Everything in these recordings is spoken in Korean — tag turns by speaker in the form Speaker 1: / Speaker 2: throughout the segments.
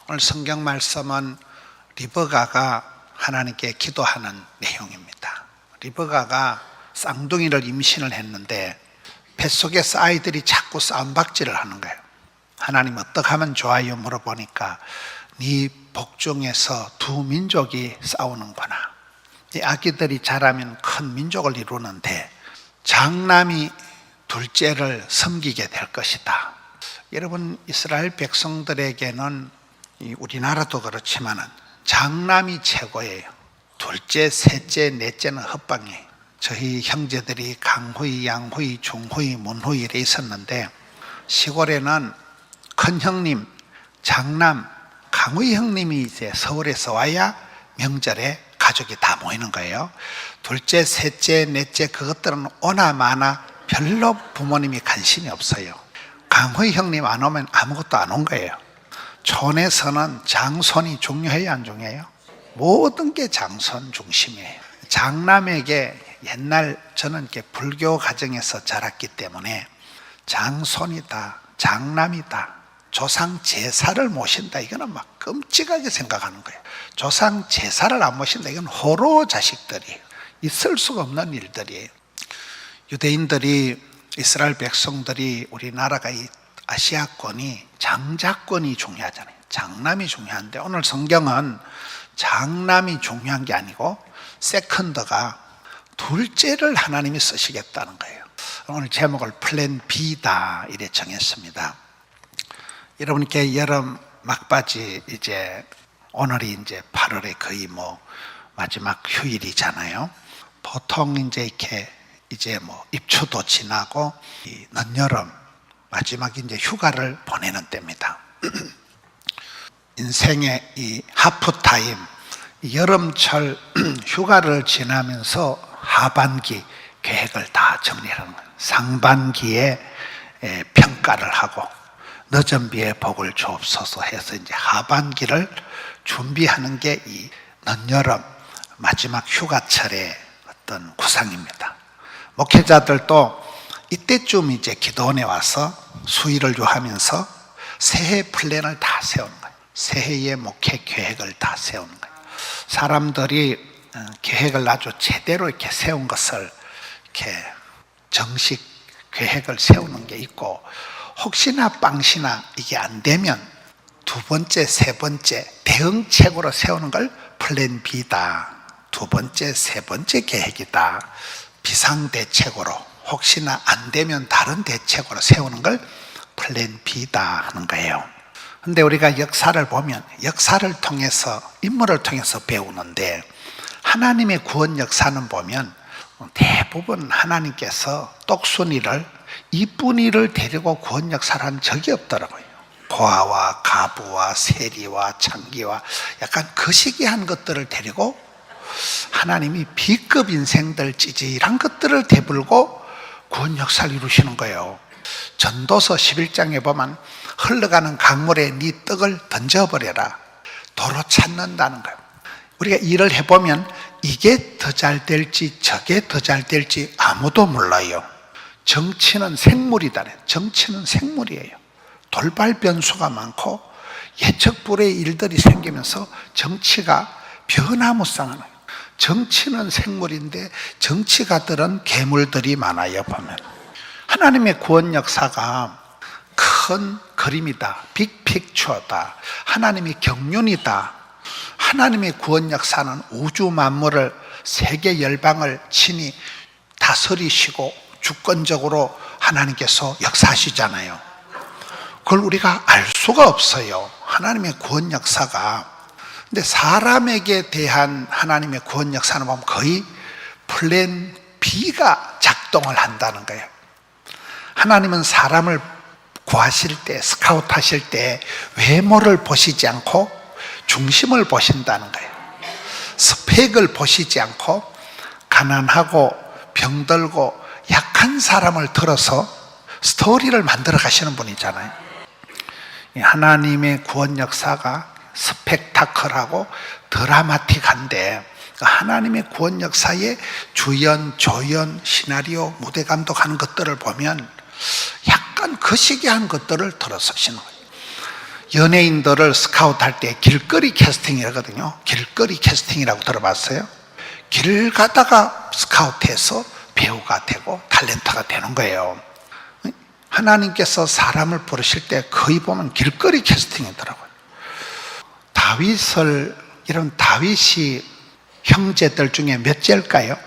Speaker 1: 오늘 성경 말씀은 리브가가 하나님께 기도하는 내용입니다. 리브가가 쌍둥이를 임신을 했는데 뱃속에서 아이들이 자꾸 싸움박질을 하는 거예요. 하나님 어떻게 하면 좋아요? 물어보니까 네 복중에서 두 민족이 싸우는구나. 이 아기들이 자라면 큰 민족을 이루는데 장남이 둘째를 섬기게 될 것이다. 여러분, 이스라엘 백성들에게는 우리나라도 그렇지만 장남이 최고예요. 둘째, 셋째, 넷째는 헛방이에요. 저희 형제들이 강후이, 양후이, 중후이, 문후이 이래 있었는데 시골에는 큰 형님, 장남, 강후이 형님이 이제 서울에서 와야 명절에 가족이 다 모이는 거예요. 둘째, 셋째, 넷째 그것들은 오나 마나 별로 부모님이 관심이 없어요. 강후이 형님 안 오면 아무것도 안 온 거예요. 촌에서는 장손이 중요해요, 안 중요해요? 모든 게 장손 중심이에요. 장남에게 옛날 저는 이렇게 불교 가정에서 자랐기 때문에 장손이다, 장남이다, 조상 제사를 모신다, 이거는 막 끔찍하게 생각하는 거예요. 조상 제사를 안 모신다, 이건 호로 자식들이에요. 있을 수가 없는 일들이에요. 유대인들이, 이스라엘 백성들이, 우리나라가 이 아시아권이 장자권이 중요하잖아요. 장남이 중요한데 오늘 성경은 장남이 중요한 게 아니고 세컨드가 둘째를 하나님이 쓰시겠다는 거예요. 오늘 제목을 플랜 B다 이래 정했습니다. 여러분께 여름 막바지, 이제 오늘이 이제 8월의 거의 마지막 휴일이잖아요. 보통 이제 이렇게 이제 입추도 지나고 이 늦여름 마지막 이제 휴가를 보내는 때입니다. 인생의 이 하프타임, 여름철 휴가를 지나면서 하반기 계획을 다 정리하는 거예요. 상반기에 평가를 하고 늦은 비에 복을 주옵소서 해서 이제 하반기를 준비하는 게 이 늦여름 마지막 휴가철의 어떤 구상입니다. 목회자들도 이때쯤 이제 기도원에 와서 수의를 요하면서 새해 플랜을 다 세우는 거예요. 새해의 목회 계획을 다 세우는 거예요. 사람들이 계획을 아주 제대로 이렇게 세운 것을 이렇게 정식 계획을 세우는 게 있고, 혹시나 빵시나 이게 안 되면 두 번째, 세 번째 대응책으로 세우는 걸 플랜 B다. 두 번째, 세 번째 계획이다. 비상대책으로, 혹시나 안 되면 다른 대책으로 세우는 걸 플랜 B다 하는 거예요. 근데 우리가 역사를 보면 역사를 통해서, 인물을 통해서 배우는데 하나님의 구원 역사는 보면 대부분 하나님께서 똑순이를, 이쁜이를 데리고 구원 역사를 한 적이 없더라고요. 고아와 가부와 세리와 창기와 약간 거시기한 것들을 데리고 하나님이 B급 인생들, 찌질한 것들을 대불고 구원 역사를 이루시는 거예요. 전도서 11장에 보면 흘러가는 강물에 네 떡을 던져버려라, 도로 찾는다는 거예요. 우리가 일을 해보면 이게 더 잘 될지 저게 더 잘 될지 아무도 몰라요. 정치는 생물이다. 정치는 생물이에요. 돌발 변수가 많고 예측 불허의 일들이 생기면서 정치가 변화무쌍한 거예요. 정치는 생물인데 정치가들은 괴물들이 많아요. 보면 하나님의 구원 역사가 큰 그림이다, 빅픽처다, 하나님의 경륜이다. 하나님의 구원 역사는 우주 만물을, 세계 열방을 친히 다스리시고 주권적으로 하나님께서 역사하시잖아요. 그걸 우리가 알 수가 없어요, 하나님의 구원 역사가. 근데 사람에게 대한 하나님의 구원 역사는 보면 거의 플랜 B가 작동을 한다는 거예요. 하나님은 사람을 구하실 때, 스카우트 하실 때 외모를 보시지 않고 중심을 보신다는 거예요. 스펙을 보시지 않고 가난하고 병들고 약한 사람을 들어서 스토리를 만들어 가시는 분이잖아요. 하나님의 구원 역사가 스펙타클하고 드라마틱한데 하나님의 구원 역사의 주연, 조연, 시나리오, 무대 감독하는 것들을 보면 약간 거시기한 것들을 들어서시는 거예요. 연예인들을 스카우트할 때 길거리 캐스팅이라거든요. 길거리 캐스팅이라고 들어봤어요? 길 가다가 스카우트해서 배우가 되고 탤런트가 되는 거예요. 하나님께서 사람을 부르실 때 거의 보면 길거리 캐스팅이더라고요. 이런 다윗이 형제들 중에 몇째일까요?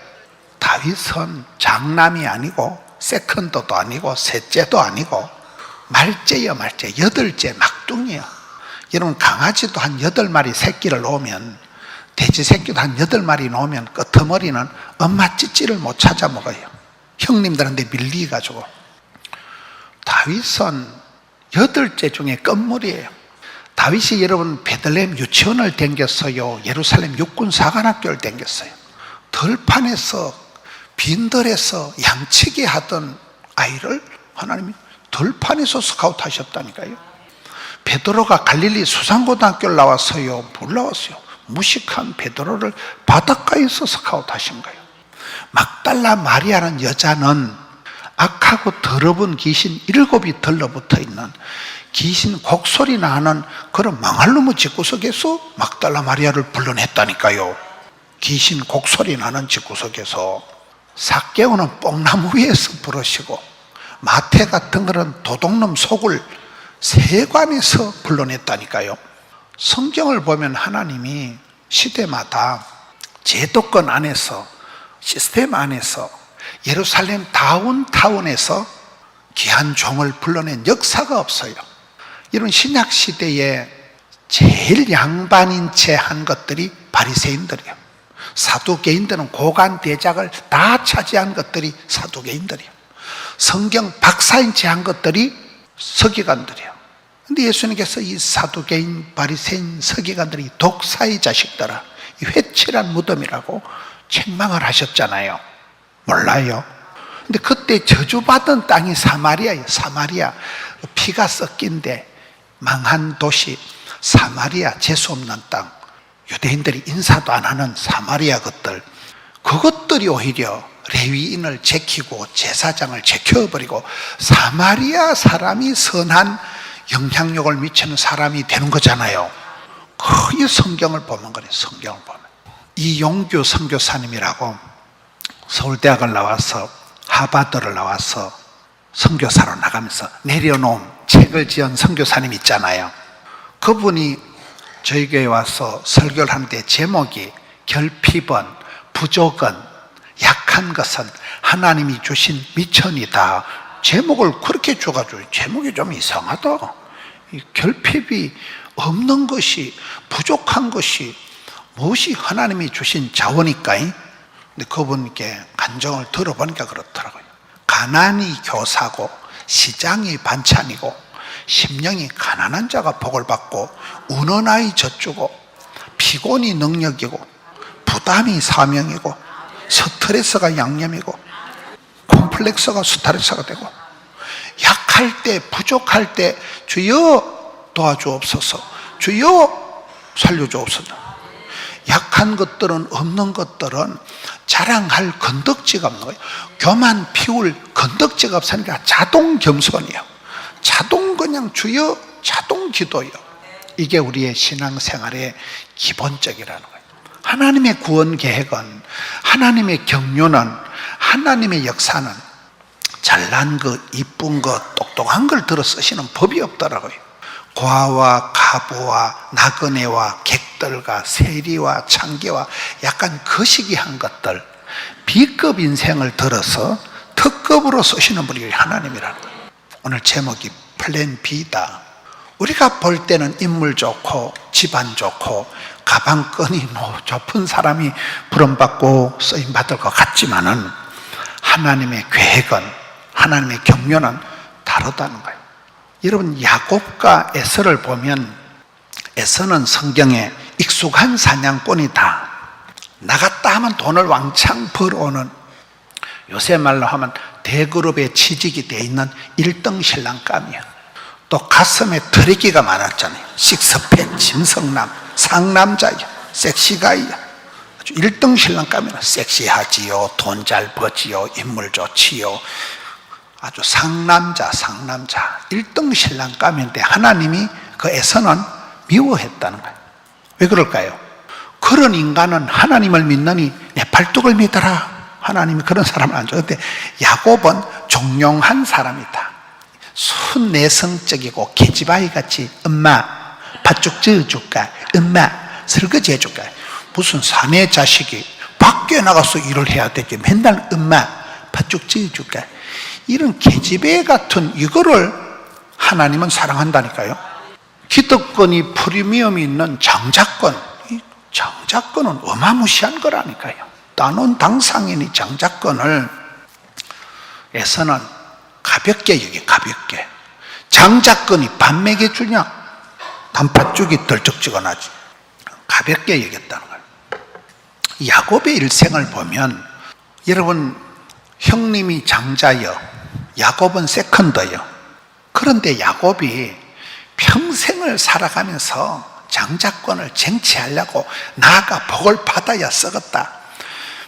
Speaker 1: 다윗은 장남이 아니고 세컨드도 아니고 셋째도 아니고 말째요, 말째. 8째 막둥이에요. 여러분, 강아지도 한 8마리 새끼를 놓으면, 돼지 새끼도 한 8마리 놓으면 끄트머리는 엄마 찌찌를 못 찾아 먹어요. 형님들한테 밀리가지고. 다윗은 8째 중에 끝물이에요. 다윗이 여러분 베들레헴 유치원을 댕겼어요? 예루살렘 육군 사관학교를 댕겼어요? 들판에서 빈들에서 양치기 하던 아이를 하나님이 들판에서 스카우트 하셨다니까요. 베드로가 갈릴리 수산고등학교를 나왔어요? 못 나왔어요. 무식한 베드로를 바닷가에서 스카우트 하신 거예요. 막달라 마리아라는 여자는 악하고 더러운 귀신 7이 들러붙어 있는, 귀신 곡소리 나는 그런 망할 놈의 집구석에서 막달라 마리아를 불러냈다니까요. 귀신 곡소리 나는 집구석에서. 삭개오는 뽕나무 위에서 부르시고, 마태 같은 그런 도둑놈 속을 세관에서 불러냈다니까요. 성경을 보면 하나님이 시대마다 제도권 안에서, 시스템 안에서, 예루살렘 다운타운에서 귀한 종을 불러낸 역사가 없어요. 이런 신약 시대에 제일 양반인 채 한 것들이 바리새인들이에요. 사두개인들은 고관 대작을 다 차지한 것들이 사두개인들이에요. 성경 박사인 채 한 것들이 서기관들이에요. 근데 예수님께서 이 사두개인, 바리새인, 서기관들이 독사의 자식들아, 이 회칠한 무덤이라고 책망을 하셨잖아요. 몰라요? 근데 그때 저주받은 땅이 사마리아예요. 사마리아. 피가 섞인데 망한 도시 사마리아, 재수없는 땅. 유대인들이 인사도 안 하는 사마리아 것들, 그것들이 오히려 레위인을 제키고 제사장을 제켜버리고 사마리아 사람이 선한 영향력을 미치는 사람이 되는 거잖아요. 그 성경을 보면 그래요. 성경을 보면. 이용규 선교사님이라고 서울대학을 나와서 하버드를 나와서 선교사로 나가면서 내려놓은 책을 지은 선교사님 있잖아요. 그분이 저희 교회에 와서 설교를 하는데 제목이 결핍은, 부족은, 약한 것은 하나님이 주신 미천이다. 제목을 그렇게 줘가지고 제목이 좀 이상하다. 이 결핍이 없는 것이, 부족한 것이 무엇이 하나님이 주신 자원일까? 근데 그분께 간증을 들어보니까 그렇더라고요. 가난이 교사고 시장이 반찬이고 심령이 가난한 자가 복을 받고 우는 아이 젖주고 피곤이 능력이고 부담이 사명이고 스트레스가 양념이고 콤플렉스가 스트레스가 되고 약할 때, 부족할 때 주여 도와주옵소서, 주여 살려주옵소서. 약한 것들은, 없는 것들은 자랑할 건덕지가 없는 거예요. 교만 피울 건덕지가 없으니까 자동 겸손이에요. 자동 그냥 주여, 자동 기도요. 이게 우리의 신앙생활의 기본적이라는 거예요. 하나님의 구원 계획은, 하나님의 경륜은, 하나님의 역사는 잘난 것, 이쁜 것, 똑똑한 걸 들어 쓰시는 법이 없더라고요. 고아와 가부와 나그네와 객들과 세리와 창기와 약간 거시기한 것들, B급 인생을 들어서 특급으로 쓰시는 분이 하나님이라는 거예요. 오늘 제목이 플랜 B다. 우리가 볼 때는 인물 좋고 집안 좋고 가방끈이 좁은 사람이 부름받고 쓰임받을 것 같지만은 하나님의 계획은, 하나님의 경륜은 다르다는 거예요. 여러분, 야곱과 에서를 보면 에서는 성경에 익숙한 사냥꾼이다. 나갔다 하면 돈을 왕창 벌어오는, 요새 말로 하면 대그룹에 취직이 돼 있는 1등 신랑감이야. 또 가슴에 드리기가 많았잖아요. 식스팩, 짐승남, 상남자야, 섹시가이야. 아주 1등 신랑감이라. 섹시하지요, 돈 잘 버지요, 인물 좋지요. 아주 상남자, 상남자. 1등 신랑감인데 하나님이 그 에서는 미워했다는 거예요. 왜 그럴까요? 그런 인간은 하나님을 믿느니 내 팔뚝을 믿어라. 하나님이 그런 사람을 안 좋아해. 근데 야곱은 종용한 사람이다. 순내성적이고 계집아이 같이 엄마 팥죽 쪄줄까? 엄마 설거지 해줄까? 무슨 사내 자식이 밖에 나가서 일을 해야 되지 맨날 엄마 팥죽 쪄줄까? 이런 계집애 같은 이거를 하나님은 사랑한다니까요. 기득권이 프리미엄이 있는 장자권, 이 장자권은 어마무시한 거라니까요. 따놓은 당상인이 장자권을 에서는 가볍게 여기 가볍게. 장자권이 밥 먹여주냐? 단팥죽이 덜쩍지근하지. 가볍게 여겼다는 거예요. 야곱의 일생을 보면 여러분 형님이 장자여 야곱은 세컨더여. 그런데 야곱이 평생을 살아가면서 장자권을 쟁취하려고 나아가 복을 받아야 썩었다.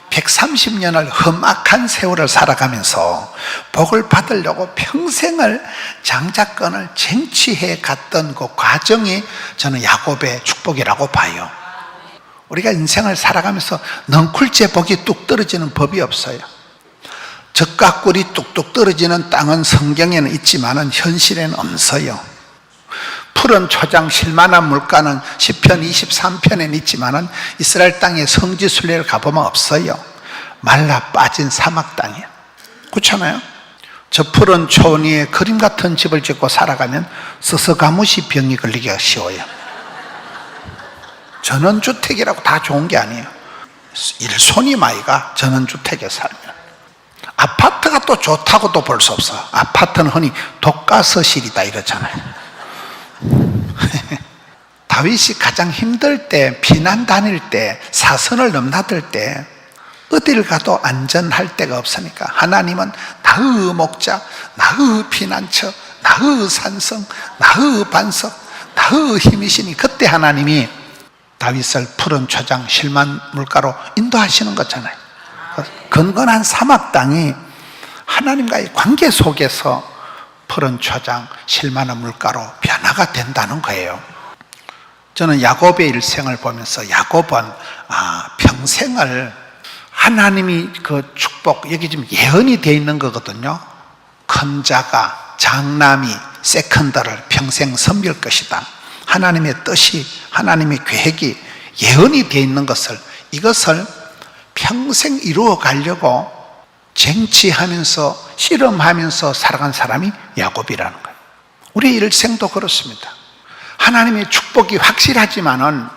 Speaker 1: 130년을 험악한 세월을 살아가면서 복을 받으려고 평생을 장자권을 쟁취해 갔던 그 과정이 저는 야곱의 축복이라고 봐요. 우리가 인생을 살아가면서 넝쿨째 복이 뚝 떨어지는 법이 없어요. 젖과 꿀이 뚝뚝 떨어지는 땅은 성경에는 있지만 현실에는 없어요. 푸른 초장 실만한 물가는 시편 23편에는 있지만 이스라엘 땅의 성지순례를 가보면 없어요. 말라 빠진 사막 땅이에요. 그렇잖아요. 저 푸른 초원 위에 그림 같은 집을 짓고 살아가면 서서가무시 병이 걸리기가 쉬워요. 전원주택이라고 다 좋은 게 아니에요. 일손이 마이가 전원주택에 살면 아파트가 또 좋다고도 볼 수 없어. 아파트는 흔히 독가서실이다 이러잖아요. 다윗이 가장 힘들 때, 피난 다닐 때, 사선을 넘나들 때 어딜 가도 안전할 데가 없으니까 하나님은 나의 목자, 나의 피난처, 나의 산성, 나의 반석, 나의 힘이시니 그때 하나님이 다윗을 푸른 초장 실만 물가로 인도하시는 거잖아요. 건건한 사막 땅이 하나님과의 관계 속에서 푸른 초장 실만한 물가로 변화가 된다는 거예요. 저는 야곱의 일생을 보면서 야곱은 평생을 하나님이 그 축복, 여기 지금 예언이 되어 있는 거거든요. 큰 자가 장남이 세컨더를 평생 섬길 것이다. 하나님의 뜻이, 하나님의 계획이 예언이 되어 있는 것을, 이것을 평생 이루어 가려고 쟁취하면서 실험하면서 살아간 사람이 야곱이라는 거예요. 우리 일생도 그렇습니다. 하나님의 축복이 확실하지만은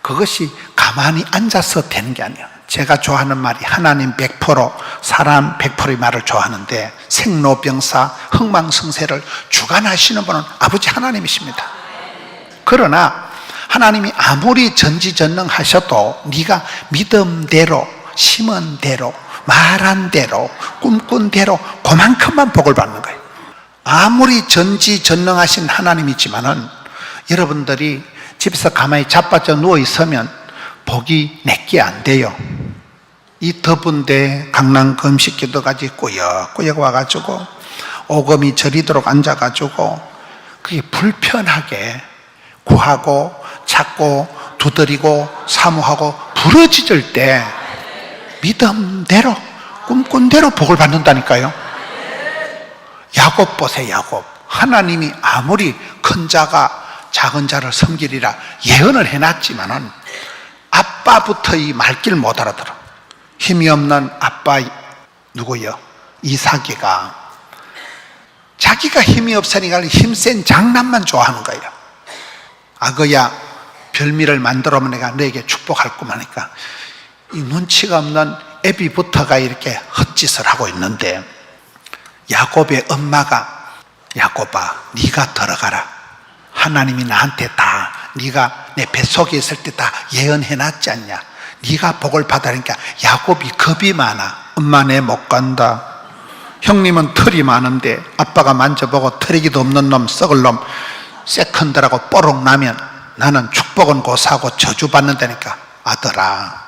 Speaker 1: 그것이 가만히 앉아서 되는 게 아니에요. 제가 좋아하는 말이 하나님 100%, 사람 100%의 말을 좋아하는데 생로병사, 흥망성쇠를 주관하시는 분은 아버지 하나님이십니다. 그러나 하나님이 아무리 전지전능하셔도 네가 믿음대로, 심은 대로, 말한 대로, 꿈꾼 대로 그만큼만 복을 받는 거예요. 아무리 전지전능하신 하나님이지만은 여러분들이 집에서 가만히 자빠져 누워 있으면 복이 내게 안 돼요. 이 더운데 강남 금식기도까지 꾸역꾸역 와가지고 오금이 저리도록 앉아가지고 그게 불편하게 구하고 찾고 두드리고 사모하고 부러지질 때 믿음대로 꿈꾼 대로 복을 받는다니까요. 야곱 보세요. 야곱. 하나님이 아무리 큰 자가 작은 자를 섬기리라 예언을 해놨지만은 아빠부터 이 말귀를 못 알아들어. 힘이 없는 아빠 누구요? 이삭이가 자기가 힘이 없으니까 힘센 장남만 좋아하는 거예요. 아거야 별미를 만들어면 내가 너에게 축복할 거면 하니까 이 눈치가 없는 애비부터가 이렇게 헛짓을 하고 있는데 야곱의 엄마가 야곱아 네가 들어가라. 하나님이 나한테 다 네가 내 뱃속에 있을 때 다 예언해놨지 않냐. 네가 복을 받으니까 야곱이 겁이 많아. 엄마 내 못 간다. 형님은 털이 많은데 아빠가 만져보고 털이기도 없는 놈 썩을 놈 세컨드라고 뽀록 나면 나는 축복은 고사하고 저주 받는다니까. 아들아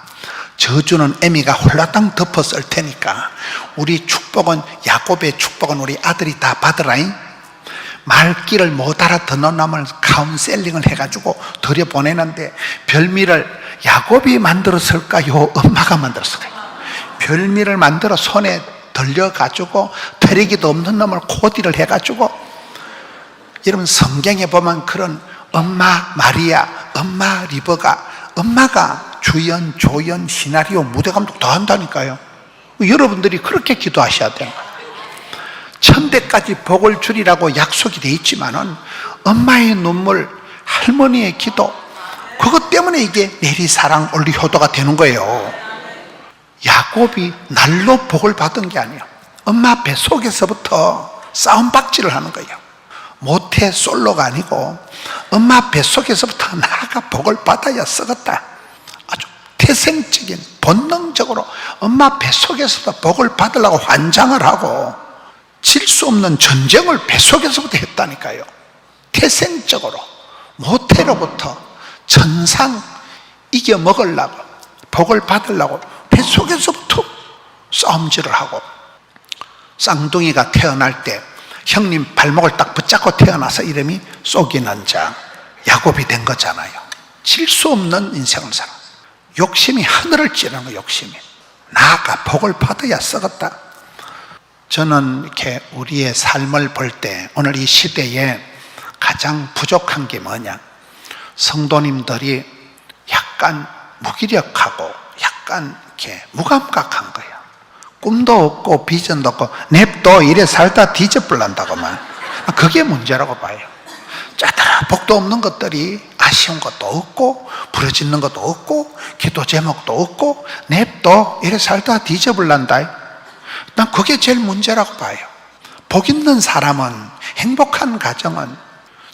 Speaker 1: 저주는 애미가 홀라당 덮어 쓸 테니까 우리 축복은 야곱의 축복은 우리 아들이 다 받으라잉. 말귀를 못 알아듣는 놈을 카운셀링을 해가지고 들여보내는데 별미를 야곱이 만들었을까요? 엄마가 만들었을까요? 별미를 만들어 손에 들려가지고 되레기도 없는 놈을 코디를 해가지고, 여러분 성경에 보면 그런 엄마 마리아, 엄마 리버가, 엄마가 주연, 조연, 시나리오, 무대 감독 다 한다니까요. 여러분들이 그렇게 기도하셔야 돼요. 천대까지 복을 주리라고 약속이 돼 있지만은 엄마의 눈물, 할머니의 기도, 그것 때문에 이게 내리사랑 올리 효도가 되는 거예요. 야곱이 날로 복을 받은 게 아니에요. 엄마 뱃속에서부터 싸움박질을 하는 거예요. 모태 솔로가 아니고 엄마 뱃속에서부터 나가 복을 받아야 썩었다. 아주 태생적인 본능적으로 엄마 뱃속에서부터 복을 받으려고 환장을 하고 질 수 없는 전쟁을 뱃속에서부터 했다니까요. 태생적으로 모태로부터 천상 이겨먹으려고, 복을 받으려고 뱃속에서부터 싸움질을 하고, 쌍둥이가 태어날 때 형님 발목을 딱 붙잡고 태어나서 이름이 쏘기는 자, 야곱이 된 거잖아요. 질 수 없는 인생을 살아. 욕심이 하늘을 찌르는 거예요. 욕심이. 나가 복을 받아야 썩었다. 저는 이렇게 우리의 삶을 볼 때 오늘 이 시대에 가장 부족한 게 뭐냐, 성도님들이 약간 무기력하고 약간 이렇게 무감각한 거예요. 꿈도 없고 비전도 없고 냅둬 이래 살다 뒤져버린다고만. 그게 문제라고 봐요. 짜다라 복도 없는 것들이, 아쉬운 것도 없고 부러지는 것도 없고 기도 제목도 없고 냅둬 이래 살다 뒤져버린다. 난 그게 제일 문제라고 봐요. 복 있는 사람은, 행복한 가정은,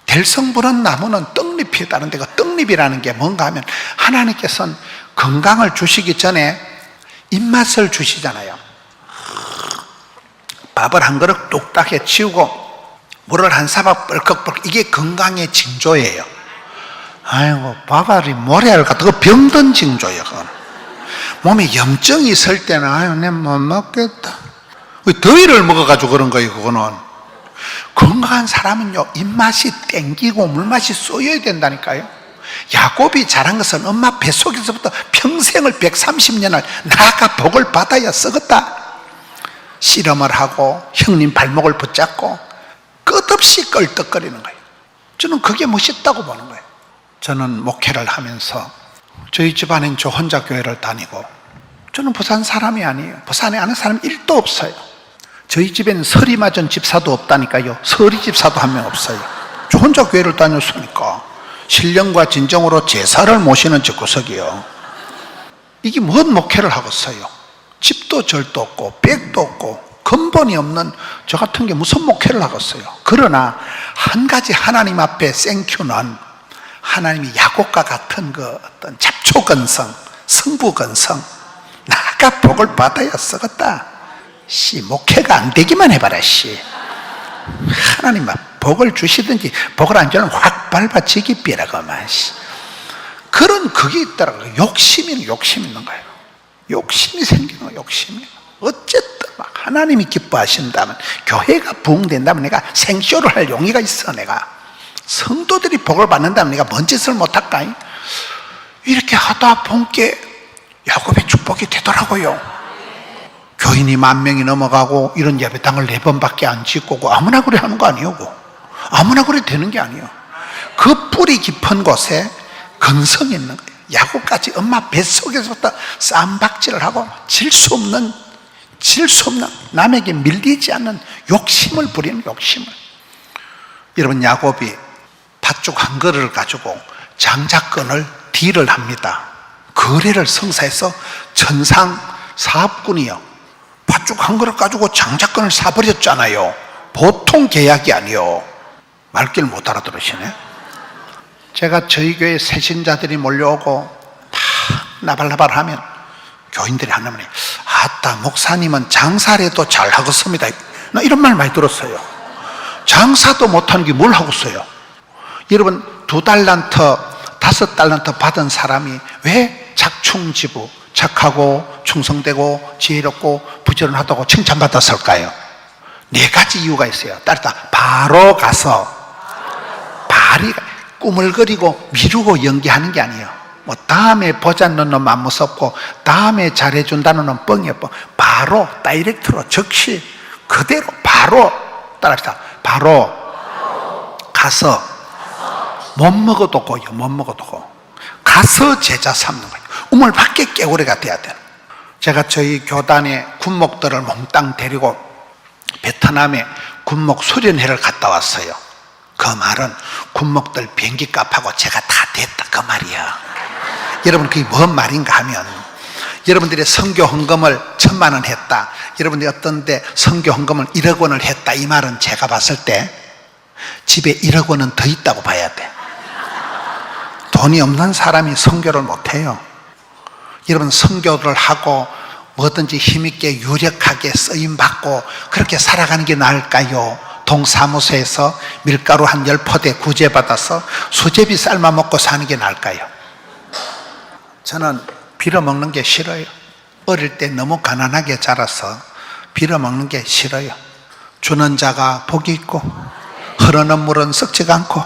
Speaker 1: 될성부른 나무는 떡잎이 다른데 그 떡잎이라는 게 뭔가 하면 하나님께서는 건강을 주시기 전에 입맛을 주시잖아요. 밥을 한 그릇 뚝딱해 치우고 물을 한 사발 뻘컥뻘컥, 이게 건강의 징조예요. 아이고 밥알이 모래알 같은 거 병든 징조예요. 그건. 몸에 염증이 있을 때는 아유 내 못 먹겠다, 더위를 먹어가지고 그런 거예요. 그거는. 건강한 사람은요 입맛이 땡기고 물맛이 쏘여야 된다니까요. 야곱이 잘한 것은 엄마 뱃속에서부터 평생을 130년을 나가 복을 받아야 썩었다. 씨름을 하고 형님 발목을 붙잡고 끝없이 껄떡거리는 거예요. 저는 그게 멋있다고 보는 거예요. 저는 목회를 하면서 저희 집안엔 저 혼자 교회를 다니고, 저는 부산 사람이 아니에요. 부산에 아는 사람 1도 없어요. 저희 집에는 서리 맞은 집사도 없다니까요. 서리 집사도 한 명 없어요. 저 혼자 교회를 다녔으니까 신령과 진정으로 제사를 모시는 집구석이요. 이게 뭔 목회를 하겠어요. 집도 절도 없고 백도 없고 근본이 없는 저 같은 게 무슨 목회를 하겠어요. 그러나 한 가지 하나님 앞에 땡큐는, 하나님이 야곱과 같은 그 어떤 잡초건성, 성부건성, 나가 복을 받아야 썩었다. 씨, 목회가 안 되기만 해봐라. 씨, 하나님 앞 복을 주시든지 복을 안 주면 확 밟아지기 삐라고만. 그런 그게 있더라고요. 욕심 있는 거예요. 욕심이 생기는 거예요. 욕심이. 어쨌든 막 하나님이 기뻐하신다면, 교회가 부흥된다면 내가 생쇼를 할 용의가 있어. 내가 성도들이 복을 받는다면 내가 뭔 짓을 못할까? 이렇게 하다 보니까 야곱의 축복이 되더라고요. 교인이 10,000명이 넘어가고 이런 예배당을 4번밖에 안 짓고 아무나 그래 하는 거 아니에요. 아무나 그래 되는 게 아니에요. 그 뿌리 깊은 곳에 근성이 있는 거예요. 야곱까지 엄마 뱃속에서부터 쌈박질을 하고 질 수 없는 남에게 밀리지 않는 욕심을 부리는 욕심을. 여러분, 야곱이 팥죽 한 그릇을 가지고 장자권을 딜을 합니다. 거래를 성사해서 천상 사업꾼이요, 팥죽 한 그릇 가지고 장자권을 사버렸잖아요. 보통 계약이 아니요. 말귀를 못 알아들으시네. 제가 저희 교회 새신자들이 몰려오고 다 나발나발 하면 교인들이 하는 말이, 아따 목사님은 장사를 해도 잘 하겠습니다. 나 이런 말 많이 들었어요. 장사도 못하는 게 뭘 하겠어요. 여러분, 2달란트 5달란트 받은 사람이 왜 작충지부, 착하고 충성되고 지혜롭고 부지런하다고 칭찬받았을까요? 네 가지 이유가 있어요. 따르다 바로 가서, 발이 꾸물거리고 미루고 연기하는 게 아니에요. 뭐 다음에 보자는 놈 안 무섭고 다음에 잘해준다는 놈 뻥이에요. 뻥. 바로 다이렉트로 즉시 그대로 바로 따라합시다. 바로 가서, 못 먹어도 고요. 못 먹어도 고. 가서 제자 삼는 거예요. 우물 밖에 깨우레가 돼야 돼요. 제가 저희 교단의 군목들을 몽땅 데리고 베트남에 군목 수련회를 갔다 왔어요. 그 말은 군목들 비행기 값하고 제가 다 됐다 그 말이야. 여러분 그게 뭔 말인가 하면, 여러분들이 선교 헌금을 1,000만 원 했다, 여러분들이 어떤 데 선교 헌금을 1억 원을 했다, 이 말은 제가 봤을 때 집에 1억 원은 더 있다고 봐야 돼. 돈이 없는 사람이 선교를 못해요. 여러분 선교를 하고 뭐든지 힘있게 유력하게 쓰임받고 그렇게 살아가는 게 나을까요? 동사무소에서 밀가루 한 10포대 구제받아서 수제비 삶아 먹고 사는 게 나을까요? 저는 빌어먹는 게 싫어요. 어릴 때 너무 가난하게 자라서 빌어먹는 게 싫어요. 주는 자가 복이 있고 흐르는 물은 썩지가 않고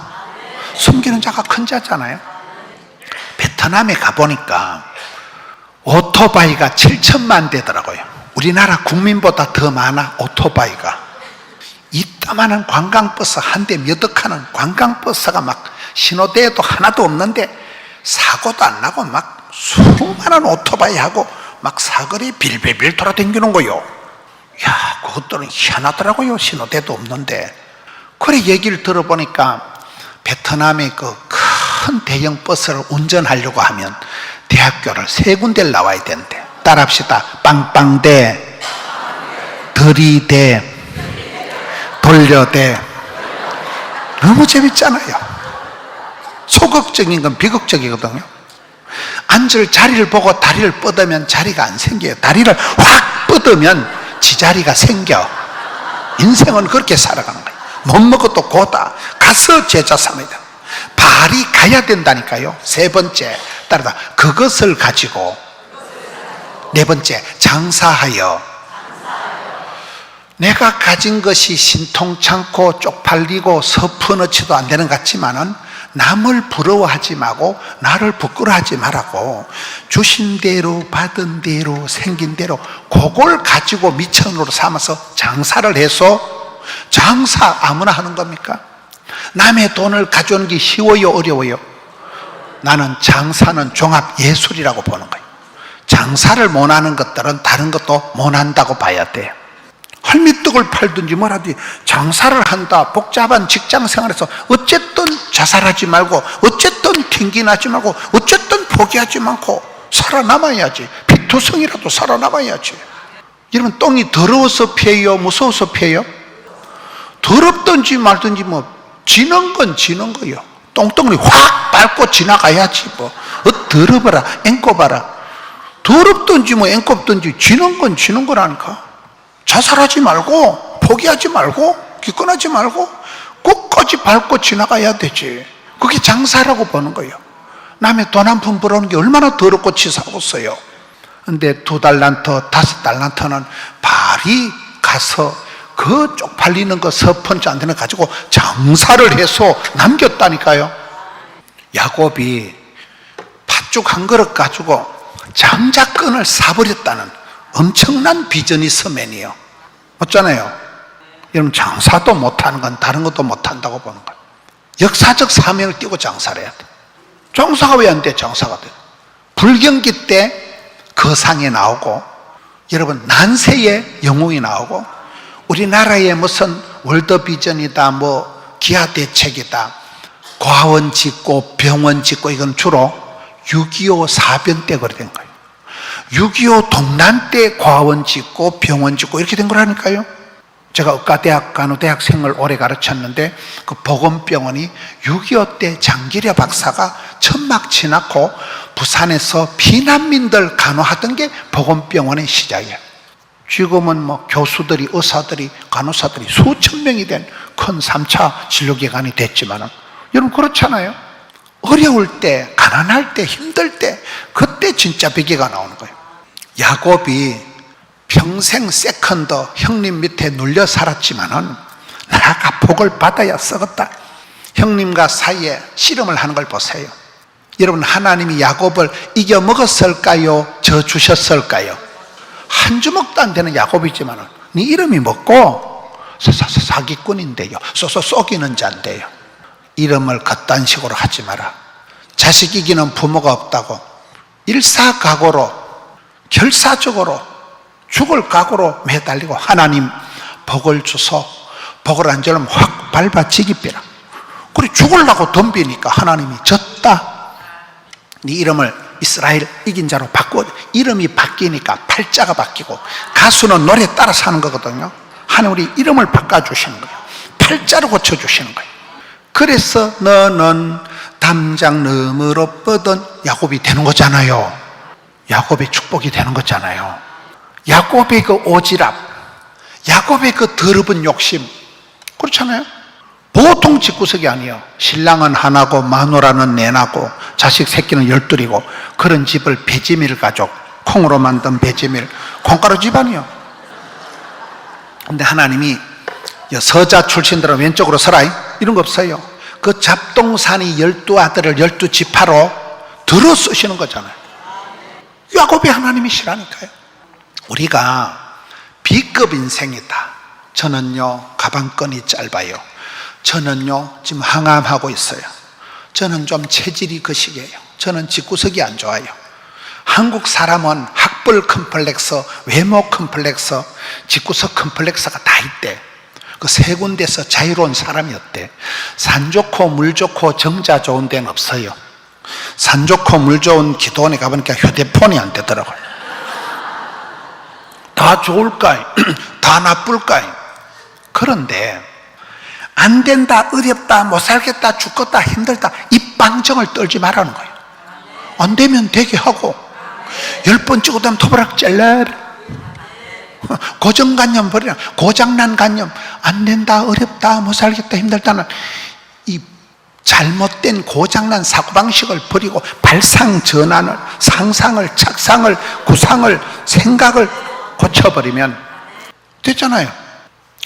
Speaker 1: 숨기는 자가 큰 자잖아요. 베트남에 가보니까 오토바이가 7천만 대더라고요. 우리나라 국민보다 더 많아, 오토바이가. 이따만한 관광버스 한 대 몇 억 하는 관광버스가 막 신호대에도 하나도 없는데 사고도 안 나고 막 수많은 오토바이하고 막 사거리 빌빌빌 돌아다니는 거요. 야, 그것들은 희한하더라고요. 신호대도 없는데. 그래 얘기를 들어보니까 베트남의 그 큰 대형 버스를 운전하려고 하면 대학교를 3군데를 나와야 된대. 따라합시다. 빵빵대, 들이대, 돌려대. 너무 재밌잖아요. 소극적인 건 비극적이거든요. 앉을 자리를 보고 다리를 뻗으면 자리가 안 생겨요. 다리를 확 뻗으면 지자리가 생겨. 인생은 그렇게 살아가는 거예요. 못 먹어도 고다. 가서 제자 삼아야 돼. 발이 가야 된다니까요. 세 번째, 따르다 그것을 가지고. 네 번째, 장사하여. 내가 가진 것이 신통찮고 쪽팔리고 서프너치도 안 되는 것 같지만은 남을 부러워하지 말고 나를 부끄러워하지 말라고, 주신 대로 받은 대로 생긴 대로 그걸 가지고 미천으로 삼아서 장사를 해서. 장사 아무나 하는 겁니까? 남의 돈을 가져오는 게 쉬워요, 어려워요? 나는 장사는 종합 예술이라고 보는 거예요. 장사를 못하는 것들은 다른 것도 못한다고 봐야 돼요. 헐미떡을 팔든지 뭐라든지 장사를 한다. 복잡한 직장 생활에서 어쨌든 자살하지 말고, 어쨌든 튕기나지 말고, 어쨌든 포기하지 않고 살아남아야지. 피투성이라도 살아남아야지. 여러분, 똥이 더러워서 피해요, 무서워서 피해요? 더럽든지 말든지 뭐 지는 건 지는 거예요. 똥덩어리 확 밟고 지나가야지 뭐. 더러워라, 앵꼽아라. 더럽든지 뭐 앵꼽든지 지는 건 지는 거라니까. 자살하지 말고, 포기하지 말고, 기권하지 말고 끝까지 밟고 지나가야 되지. 그게 장사라고 보는 거예요. 남의 돈 한 푼 벌어오는 게 얼마나 더럽고 치사하겠어요. 근데 2달란트, 5달란트는 발이 가서 그 쪽팔리는 거 서펀치 안 되는 거 가지고 장사를 해서 남겼다니까요. 야곱이 팥죽 한 그릇 가지고 장자권을 사버렸다는 엄청난 비즈니스맨이에요. 맞잖아요. 여러분, 장사도 못하는 건 다른 것도 못한다고 보는 거예요. 역사적 사명을 띄고 장사를 해야 돼. 장사가 왜 안 돼? 장사가 돼. 불경기 때 거상에 나오고, 여러분 난세에 영웅이 나오고, 우리나라의 무슨 월드비전이다, 뭐 기아대책이다, 과원 짓고 병원 짓고, 이건 주로 6.25 사변 때 그렇게 된 거예요. 6.25 동란 때 과원 짓고 병원 짓고 이렇게 된 거라니까요. 제가 의과대학 간호대학생을 오래 가르쳤는데 그 보건병원이 6.25 때 장기려 박사가 천막 치놓고 부산에서 피난민들 간호하던 게 보건병원의 시작이에요. 지금은 뭐 교수들이, 의사들이, 간호사들이 수천 명이 된 큰 3차 진료기관이 됐지만은, 여러분 그렇잖아요. 어려울 때, 가난할 때, 힘들 때, 그때 진짜 베개가 나오는 거예요. 야곱이 평생 세컨더 형님 밑에 눌려 살았지만은 나가 복을 받아야 썩었다. 형님과 사이에 씨름을 하는 걸 보세요. 여러분, 하나님이 야곱을 이겨 먹었을까요? 져 주셨을까요? 한 주먹도 안 되는 야곱이지만은 네 이름이 뭐고? 사기꾼인데요. 쏘기는 자인데요. 이름을 그딴 식으로 하지 마라. 자식 이기는 부모가 없다고 일사각오로 결사적으로 죽을 각오로 매달리고 하나님 복을 주소. 복을 안 주려면 확 밟아 지기빼라. 그래 죽으려고 덤비니까 하나님이 졌다. 네 이름을 이스라엘 이긴 자로 바꾸어. 이름이 바뀌니까 팔자가 바뀌고, 가수는 노래 따라서 하는 거거든요. 하나님 우리 이름을 바꿔주시는 거예요. 팔자로 고쳐주시는 거예요. 그래서 너는 담장 너머로 뻗은 야곱이 되는 거잖아요. 야곱의 축복이 되는 거잖아요. 야곱의 그 오지랖, 야곱의 그 더럽은 욕심, 그렇잖아요. 보통 집구석이 아니에요. 신랑은 하나고 마누라는 넷하고 자식 새끼는 12이고 그런 집을 배지밀 가족, 콩으로 만든 배지밀, 콩가루 집안이요. 근데 하나님이 서자 출신들은 왼쪽으로 서라 이런 거 없어요. 그 잡동사니 12아들을 12지파로 들어 쓰시는 거잖아요. 야곱이 하나님이시라니까요. 우리가 B급 인생이다. 저는요 가방끈이 짧아요. 저는요 지금 항암하고 있어요. 저는 좀 체질이 거시기해요. 저는 집구석이 안 좋아요. 한국 사람은 학벌 컴플렉스, 외모 컴플렉스, 집구석 컴플렉스가 다 있대. 그 세 군데서 자유로운 사람이 없대. 산 좋고 물 좋고 정자 좋은 데는 없어요. 산 좋고 물 좋은 기도원에 가보니까 휴대폰이 안 되더라고요. 다 좋을까요? 다 나쁠까요? 그런데 안 된다, 어렵다, 못 살겠다, 죽겠다, 힘들다, 이 빵정을 떨지 말라는 거예요. 안 되면 되게 하고 10번 찍어다면 토바락 잘라. 고정관념 버리라. 고장난 관념. 안 된다, 어렵다, 못 살겠다, 힘들다는 이 잘못된 고장난 사고방식을 버리고 발상전환을, 상상을, 착상을, 구상을, 생각을 고쳐버리면 됐잖아요.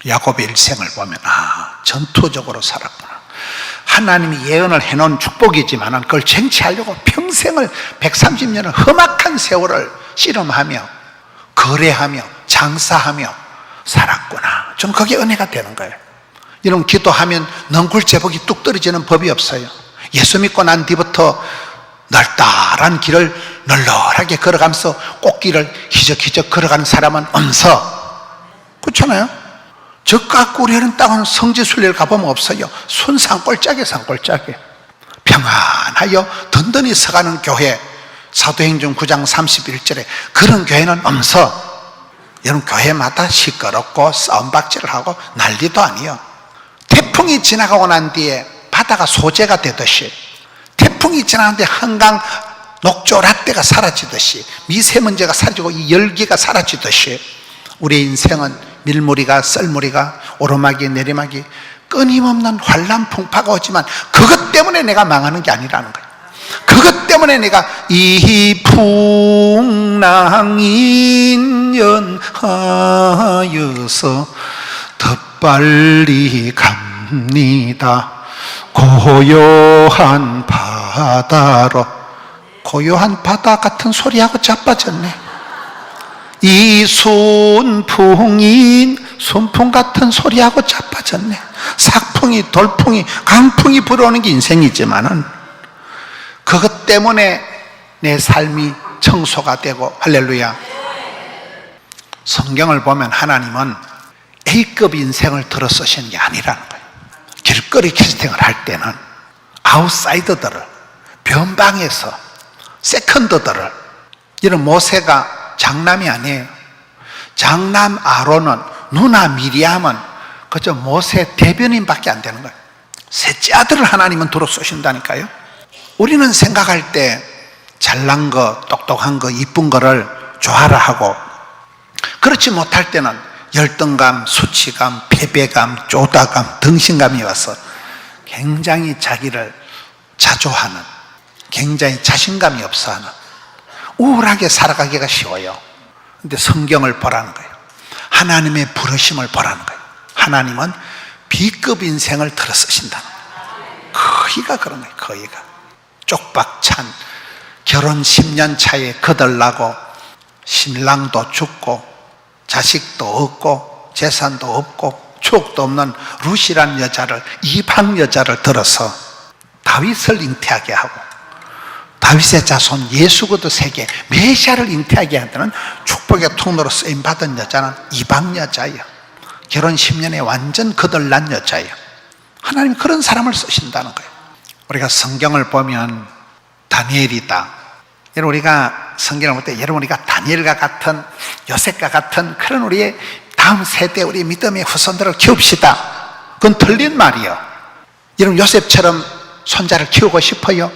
Speaker 1: 야곱의 일생을 보면 전투적으로 살았구나. 하나님이 예언을 해놓은 축복이지만 그걸 쟁취하려고 평생을 130년을 험악한 세월을 씨름하며 거래하며 장사하며 살았구나. 좀 그게 은혜가 되는 거예요. 여러분, 기도하면 넝굴 제복이 뚝 떨어지는 법이 없어요. 예수 믿고 난 뒤부터 널따란 길을 널널하게 걸어가면서 꽃길을 희적희적 걸어가는 사람은 없어. 그렇잖아요. 적과 꿀이는 땅은 성지순례를 가보면 없어요. 순산골짜기 산골짜기 평안하여 든든히 서가는 교회, 사도행전 9장 31절에 그런 교회는 없어. 여러분, 교회마다 시끄럽고 싸움박질을 하고 난리도 아니에요. 태풍이 지나가고 난 뒤에 바다가 소재가 되듯이, 태풍이 지나는데 한강 녹조 라떼가 사라지듯이, 미세먼지가 사라지고 이 열기가 사라지듯이 우리의 인생은 밀무리가 썰무리가 오르막이 내리막이 끊임없는 환란 풍파가 오지만 그것 때문에 내가 망하는 게 아니라는 거예요. 그것 때문에 내가 이풍랑인연하여서 더 빨리 갑니다. 고요한 바다로. 고요한 바다 같은 소리하고 자빠졌네. 이 순풍인 순풍 같은 소리하고 자빠졌네. 삭풍이 돌풍이 강풍이 불어오는 게 인생이지만은 그것 때문에 내 삶이 청소가 되고, 할렐루야. 성경을 보면 하나님은 A급 인생을 들어 쓰시는 게 아니라는 거예요. 길거리 캐스팅을 할 때는 아웃사이더들을, 변방에서 세컨더들을, 이런 모세가 장남이 아니에요. 장남 아론은, 누나 미리암은 그저 모세 대변인밖에 안 되는 거예요. 셋째 아들을 하나님은 들어 쓰신다니까요. 우리는 생각할 때 잘난 거, 똑똑한 거, 이쁜 거를 좋아라 하고, 그렇지 못할 때는 열등감, 수치감, 패배감, 쪼다감, 등신감이 와서 굉장히 자기를 자조하는, 굉장히 자신감이 없어하는, 우울하게 살아가기가 쉬워요. 근데 성경을 보라는 거예요. 하나님의 부르심을 보라는 거예요. 하나님은 B급 인생을 들어 쓰신다는 거예요. 거의가 그런 거예요. 거의가 쪽박찬 결혼 10년 차에 거들나고 신랑도 죽고 자식도 없고 재산도 없고 추억도 없는 룻이란 여자를, 이방 여자를 들어서 다윗을 잉태하게 하고 다윗의 자손 예수 그리스도 세계 메시아를 잉태하게 하는 축복의 통로로 쓰임받은 여자는 이방 여자예요. 결혼 10년에 완전 거들난 여자예요. 하나님 그런 사람을 쓰신다는 거예요. 우리가 성경을 보면 다니엘이다. 여러분 우리가 성경을 볼 때 여러분 우리가 다니엘과 같은 요셉과 같은 그런 우리의 다음 세대 우리 믿음의 후손들을 키웁시다. 그건 틀린 말이에요. 여러분 요셉처럼 손자를 키우고 싶어요?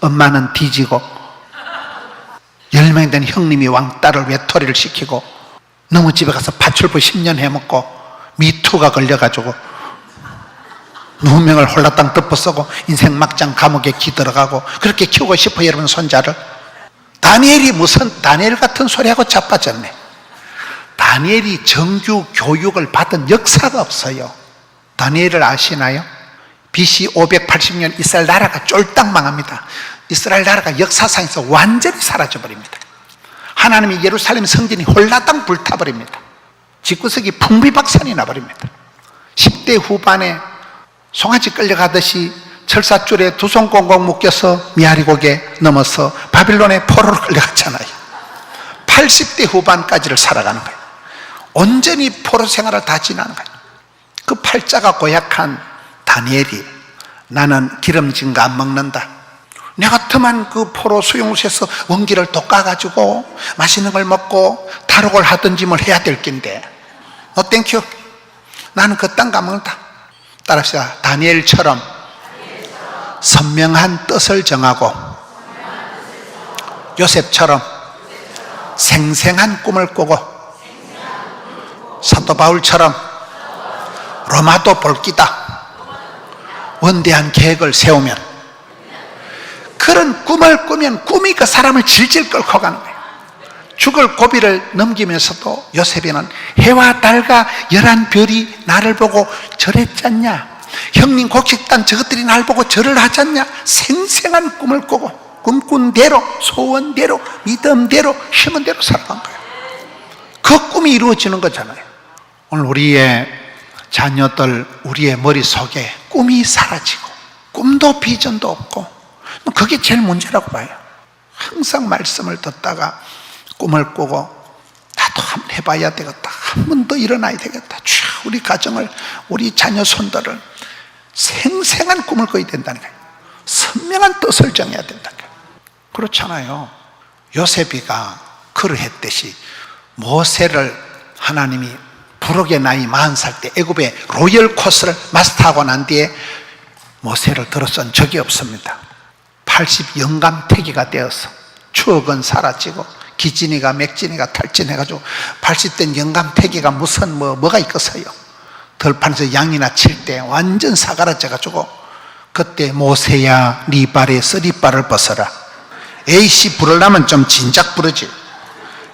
Speaker 1: 엄마는 뒤지고 10명 된 형님이 왕딸을 외톨이를 시키고 너무 집에 가서 파출부 10년 해먹고 미투가 걸려가지고 누명을 홀라당 덮어쓰고 인생 막장 감옥에 기들어가고 그렇게 키우고 싶어요 여러분 손자를? 다니엘이 무슨 다니엘 같은 소리하고 자빠졌네. 다니엘이 정규 교육을 받은 역사가 없어요. 다니엘을 아시나요? BC 580년 이스라엘 나라가 쫄딱 망합니다. 이스라엘 나라가 역사상에서 완전히 사라져버립니다. 하나님이 예루살렘 성전이 홀라당 불타버립니다. 집구석이 풍비박산이 나버립니다. 10대 후반에 송아지 끌려가듯이 철사줄에 두 손 꽁꽁 묶여서 미아리 고개 넘어서 바빌론의 포로로 끌려갔잖아요. 80대 후반까지를 살아가는 거예요. 온전히 포로 생활을 다 지나는 거예요. 그 팔자가 고약한 다니엘이 나는 기름진 거 안 먹는다. 내 같으면 그 포로 수용소에서 원기를 돋가가지고 맛있는 걸 먹고 탈옥을 하든지 뭘 해야 될 낀데 너 땡큐 나는 그딴 거 안 먹는다. 따라합시다. 다니엘처럼 선명한 뜻을 정하고 요셉처럼 생생한 꿈을 꾸고 사도 바울처럼 로마도 볼기다 원대한 계획을 세우면 그런 꿈을 꾸면 꿈이 그 사람을 질질 끌고 가는 거예요. 죽을 고비를 넘기면서도 요셉이는 해와 달과 11별이 나를 보고 절했잖냐, 형님 곡식단 저것들이 나를 보고 절을 하잖냐, 생생한 꿈을 꾸고 꿈꾼 대로 소원대로 믿음대로 힘은 대로 살아간 거예요. 그 꿈이 이루어지는 거잖아요. 오늘 우리의 자녀들 우리의 머릿속에 꿈이 사라지고 꿈도 비전도 없고 그게 제일 문제라고 봐요. 항상 말씀을 듣다가 꿈을 꾸고 나도 한번 해봐야 되겠다, 한 번 더 일어나야 되겠다, 우리 가정을 우리 자녀 손들을 생생한 꿈을 꿔야 된다는 거예요. 선명한 뜻을 정해야 된다는 거예요. 그렇잖아요. 요셉이가 그러했듯이 모세를 하나님이 부록의 나이 40살 때 애굽의 로열 코스를 마스터하고 난 뒤에 모세를 들어선 적이 없습니다. 80영감태기가 되어서 추억은 사라지고 기진이가 맥진이가 탈진해가지고 80된 영감태기가 무슨 뭐가 있겠어요. 들판에서 양이나 칠 때 완전 사가라져가지고 그때 모세야 네 발에 쓰리발을 벗어라. 에이씨 부르려면 좀 진작 부르지.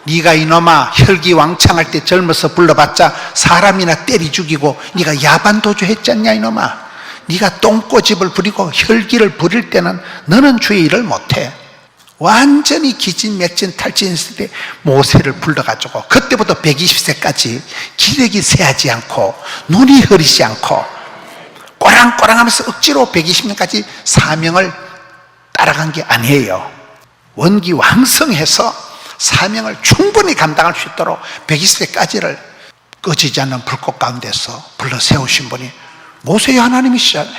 Speaker 1: 네가 이놈아 혈기왕창할 때 젊어서 불러봤자 사람이나 때리 죽이고 네가 야반도주 했잖냐 이놈아. 네가 똥꼬집을 부리고 혈기를 부릴 때는 너는 주의 일을 못해. 완전히 기진맥진 탈진했을 때 모세를 불러가지고 그때부터 120세까지 기력이 쇠하지 않고 눈이 흐리지 않고 꼬랑꼬랑하면서 억지로 120년까지 사명을 따라간 게 아니에요. 원기 왕성해서 사명을 충분히 감당할 수 있도록 120세까지를 꺼지지 않는 불꽃 가운데서 불러 세우신 분이 모세의 하나님이시잖아요.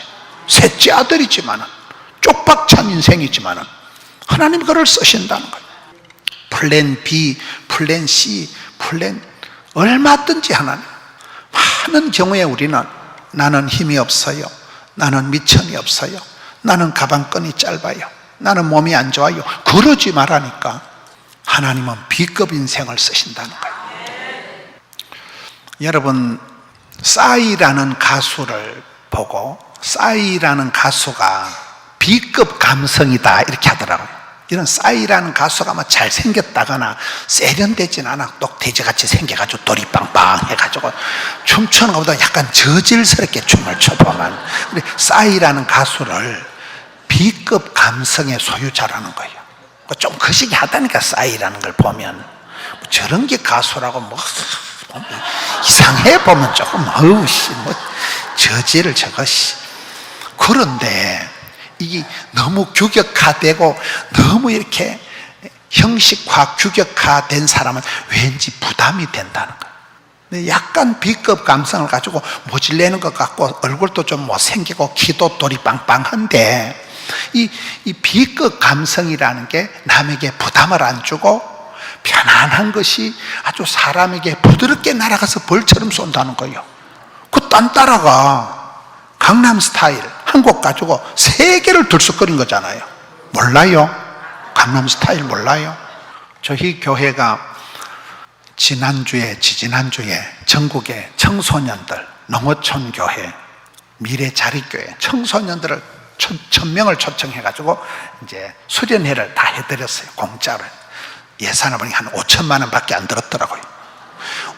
Speaker 1: 셋째 아들이지만은 쪽박찬 인생이지만은 하나님이 그를 쓰신다는 거예요. 플랜 B, 플랜 C, 플랜 얼마든지 하나님. 많은 경우에 우리는 나는 힘이 없어요, 나는 미천이 없어요, 나는 가방끈이 짧아요, 나는 몸이 안 좋아요, 그러지 말라니까 하나님은 B급 인생을 쓰신다는 거예요. 여러분 싸이라는 가수를 보고 싸이라는 가수가 B급 감성이다 이렇게 하더라고요. 이런 싸이라는 가수가 뭐 잘생겼다거나 세련되진 않아. 똑돼지같이 생겨가지고 돌이 빵빵 해가지고 춤추는 것보다 약간 저질스럽게 춤을 춰보면, 싸이라는 가수를 B급 감성의 소유자라는 거예요. 좀 거시기 하다니까, 싸이라는 걸 보면. 저런 게 가수라고 뭐 이상해 보면 조금 어우씨 뭐 저지를 저것이. 그런데 이게 너무 규격화되고 너무 이렇게 형식화 규격화된 사람은 왠지 부담이 된다는 거예요. 약간 B급 감성을 가지고 모질내는 것 같고 얼굴도 좀 못생기고 키도 돌이 빵빵한데, 이 B급 감성이라는 게 남에게 부담을 안 주고 편안한 것이 아주 사람에게 부드럽게 날아가서 벌처럼 쏜다는 거예요. 그 딴따라가 강남스타일 한 곡 가지고 세계를 들썩거린 거잖아요. 몰라요? 강남스타일 몰라요? 저희 교회가 지지난주에 전국의 청소년들, 농어촌 교회, 미래자립교회 청소년들을 1,000명을 초청해가지고 이제 수련회를 다 해드렸어요. 공짜로. 예산을 보니까 한 5천만 원밖에 안 들었더라고요.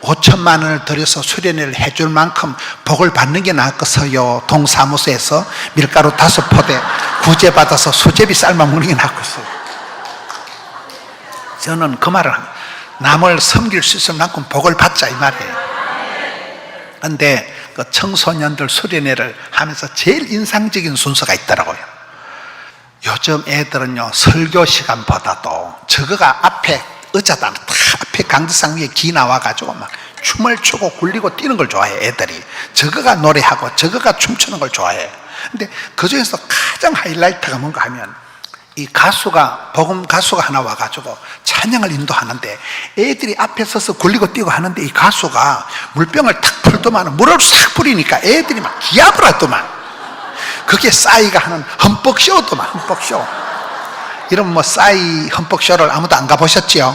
Speaker 1: 5천만 원을 들여서 수련회를 해줄 만큼 복을 받는 게 나았겠어요? 동사무소에서 밀가루 5포대 구제받아서 수제비 삶아 먹는 게 나았겠어요? 저는 그 말을 합니다. 남을 섬길 수 있을 만큼 복을 받자, 이 말이에요. 그런데 그 청소년들 수련회를 하면서 제일 인상적인 순서가 있더라고요. 요즘 애들은요, 설교 시간보다도 저거가 앞에 의자당 다 앞에 강대상 위에 기 나와가지고 막 춤을 추고 굴리고 뛰는 걸 좋아해. 애들이 저거가 노래하고 저거가 춤추는 걸 좋아해. 근데 그 중에서 가장 하이라이트가 뭔가 하면, 이 가수가, 복음 가수가 하나 와가지고 찬양을 인도하는데 애들이 앞에 서서 굴리고 뛰고 하는데, 이 가수가 물병을 탁 풀더만 물을 싹 뿌리니까 애들이 막 기합을 하더만. 그게 싸이가 하는 흠뻑쇼더만, 흠뻑쇼. 이런 뭐 싸이 흠뻑쇼를 아무도 안 가보셨지요?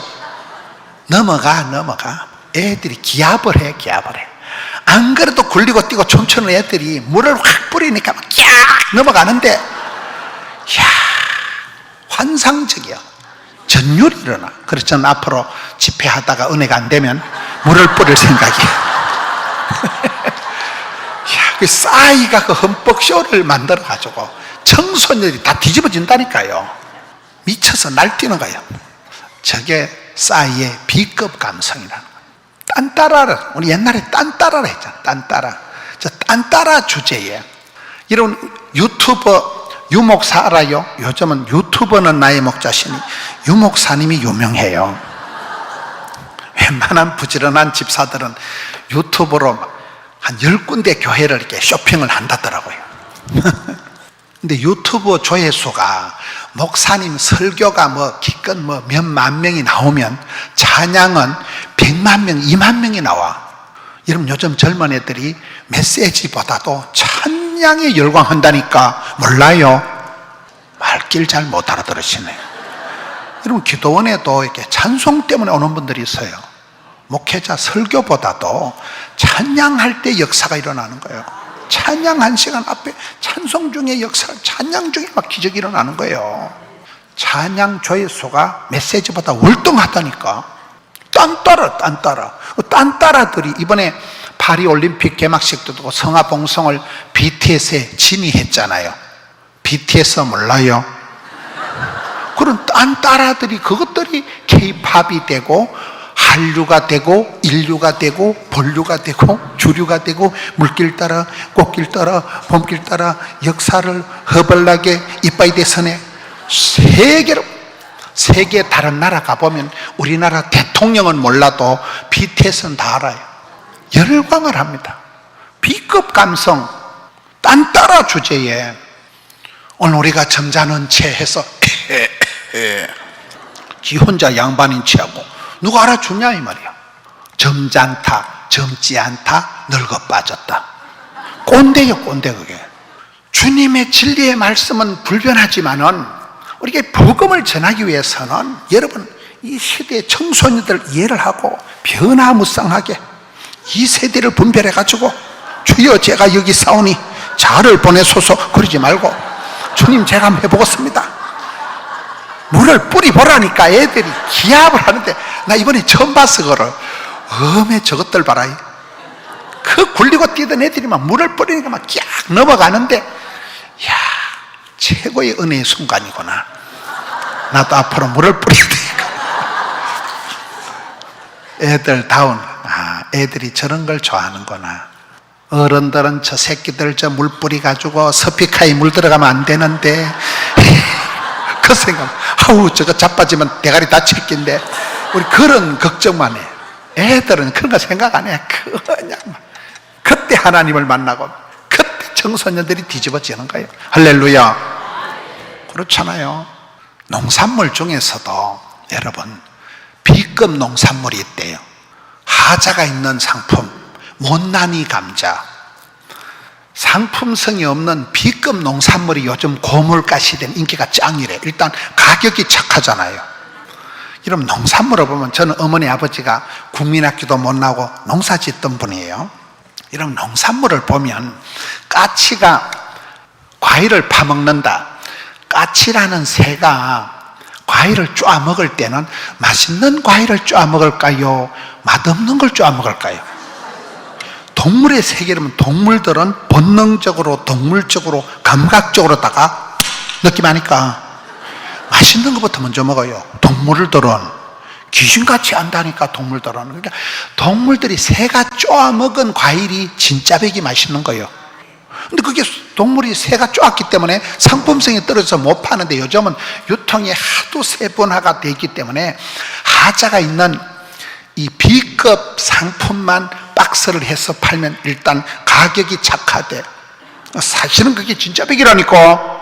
Speaker 1: 넘어가. 애들이 기합을 해. 안 그래도 굴리고 뛰고 춤추는 애들이 물을 확 뿌리니까 막 쫙 넘어가는데, 이야, 환상적이야. 전율이 일어나. 그래서 저는 앞으로 집회하다가 은혜가 안 되면 물을 뿌릴 생각이에요. 그 싸이가 그 흠뻑쇼를 만들어가지고 청소년들이 다 뒤집어진다니까요. 미쳐서 날뛰는 거예요. 저게 싸이의 B급 감성이라는 거예요. 딴따라를, 우리 옛날에 딴따라를 했잖아. 딴따라. 저 딴따라 주제에 이런 유튜버 유목사 알아요? 요즘은 유튜버는 나의 목자시니 유목사님이 유명해요. 웬만한 부지런한 집사들은 유튜브로 한 10군데 교회를 이렇게 쇼핑을 한다더라고요. 근데 유튜브 조회수가 목사님 설교가 뭐 기껏 뭐 몇만 명이 나오면 찬양은 100만 명, 2만 명이 나와. 여러분, 요즘 젊은 애들이 메시지보다도 찬양에 열광한다니까. 몰라요? 말길 잘 못 알아들으시네. 여러분, 기도원에도 이렇게 찬송 때문에 오는 분들이 있어요. 목회자 설교보다도 찬양할 때 역사가 일어나는 거예요. 찬양 1시간 앞에 찬송 중에 역사, 찬양 중에 막 기적이 일어나는 거예요. 찬양 조회수가 메시지보다 월등하다니까. 딴따라들이 이번에 파리 올림픽 개막식도 두고 성화봉송을 BTS에 진위했잖아요. BTS 몰라요? 그런 딴따라들이, 그것들이 K-팝이 되고 한류가 되고 인류가 되고 본류가 되고 주류가 되고 물길 따라 꽃길 따라 봄길 따라 역사를 허벌나게 이빠이 대선에 세계 다른 나라 가보면 우리나라 대통령은 몰라도 BTS는 다 알아요. 열광을 합니다. B급 감성 딴따라 주제에 오늘 우리가 점잖은 채 해서 지 혼자 양반인 체하고 누가 알아주냐 이 말이야. 점잖다, 젊지 않다, 늙어 빠졌다. 꼰대요, 꼰대. 그게 주님의 진리의 말씀은 불변하지만은 우리가 복음을 전하기 위해서는 여러분, 이 시대의 청소년들 이해를 하고 변화무쌍하게 이 세대를 분별해 가지고 주여 제가 여기 싸우니 자를 보내소서 그러지 말고 주님 제가 한번 해보겠습니다. 물을 뿌리보라니까. 애들이 기합을 하는데 나 이번에 처음 봤어. 그거를 어메 저것들 봐라. 그 굴리고 뛰던 애들이 막 물을 뿌리니까 막 쫙 넘어가는데, 야, 최고의 은혜의 순간이구나. 나도 앞으로 물을 뿌려야 되니까. 애들다운, 애들이 저런 걸 좋아하는구나. 어른들은 저 새끼들 저 물 뿌리가지고 스피카에 물 들어가면 안 되는데 그 생각, 아우 저거 자빠지면 대가리 다칠 낀데 우리 그런 걱정만 해. 애들은 그런 거 생각 안 해. 그냥 그때 하나님을 만나고 그때 청소년들이 뒤집어지는 거예요. 할렐루야. 그렇잖아요. 농산물 중에서도 여러분 B급 농산물이 있대요. 하자가 있는 상품, 못난이 감자. 상품성이 없는 B급 농산물이 요즘 고물가시 된 인기가 짱이래. 일단 가격이 착하잖아요. 이런 농산물을 보면, 저는 어머니 아버지가 국민학교도 못 나오고 농사 짓던 분이에요. 이런 농산물을 보면 까치가 과일을 파먹는다. 까치라는 새가 과일을 쪼아 먹을 때는 맛있는 과일을 쪼아 먹을까요? 맛없는 걸 쪼아 먹을까요? 동물의 세계라면 동물들은 본능적으로, 동물적으로, 감각적으로다가 느낌 아니까 맛있는 것부터 먼저 먹어요. 동물들은 귀신같이 안다니까. 동물들은. 그러니까 동물들이 새가 쪼아 먹은 과일이 진짜 백이 맛있는 거예요. 근데 그게 동물이 새가 쪼았기 때문에 상품성이 떨어져서 못 파는데, 요즘은 유통이 하도 세분화가 되어 있기 때문에 하자가 있는 이 B급 상품만 박스를 해서 팔면 일단 가격이 착하대. 사실은 그게 진짜 백이라니까.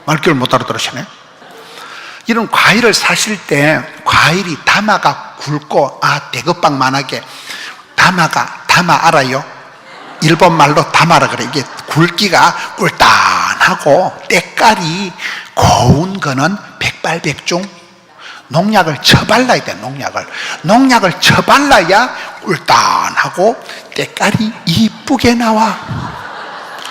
Speaker 1: 말귀를 못 알아들으시네. 이런 과일을 사실 때 과일이 다마가 굵고, 대급박만하게 다마 알아요? 일본 말로 다마라 그래. 이게 굵기가 꿀단하고 때깔이 고운 거는 백발백중. 농약을 쳐발라야 돼. 농약을 쳐발라야 꿀단하고 때깔이 이쁘게 나와.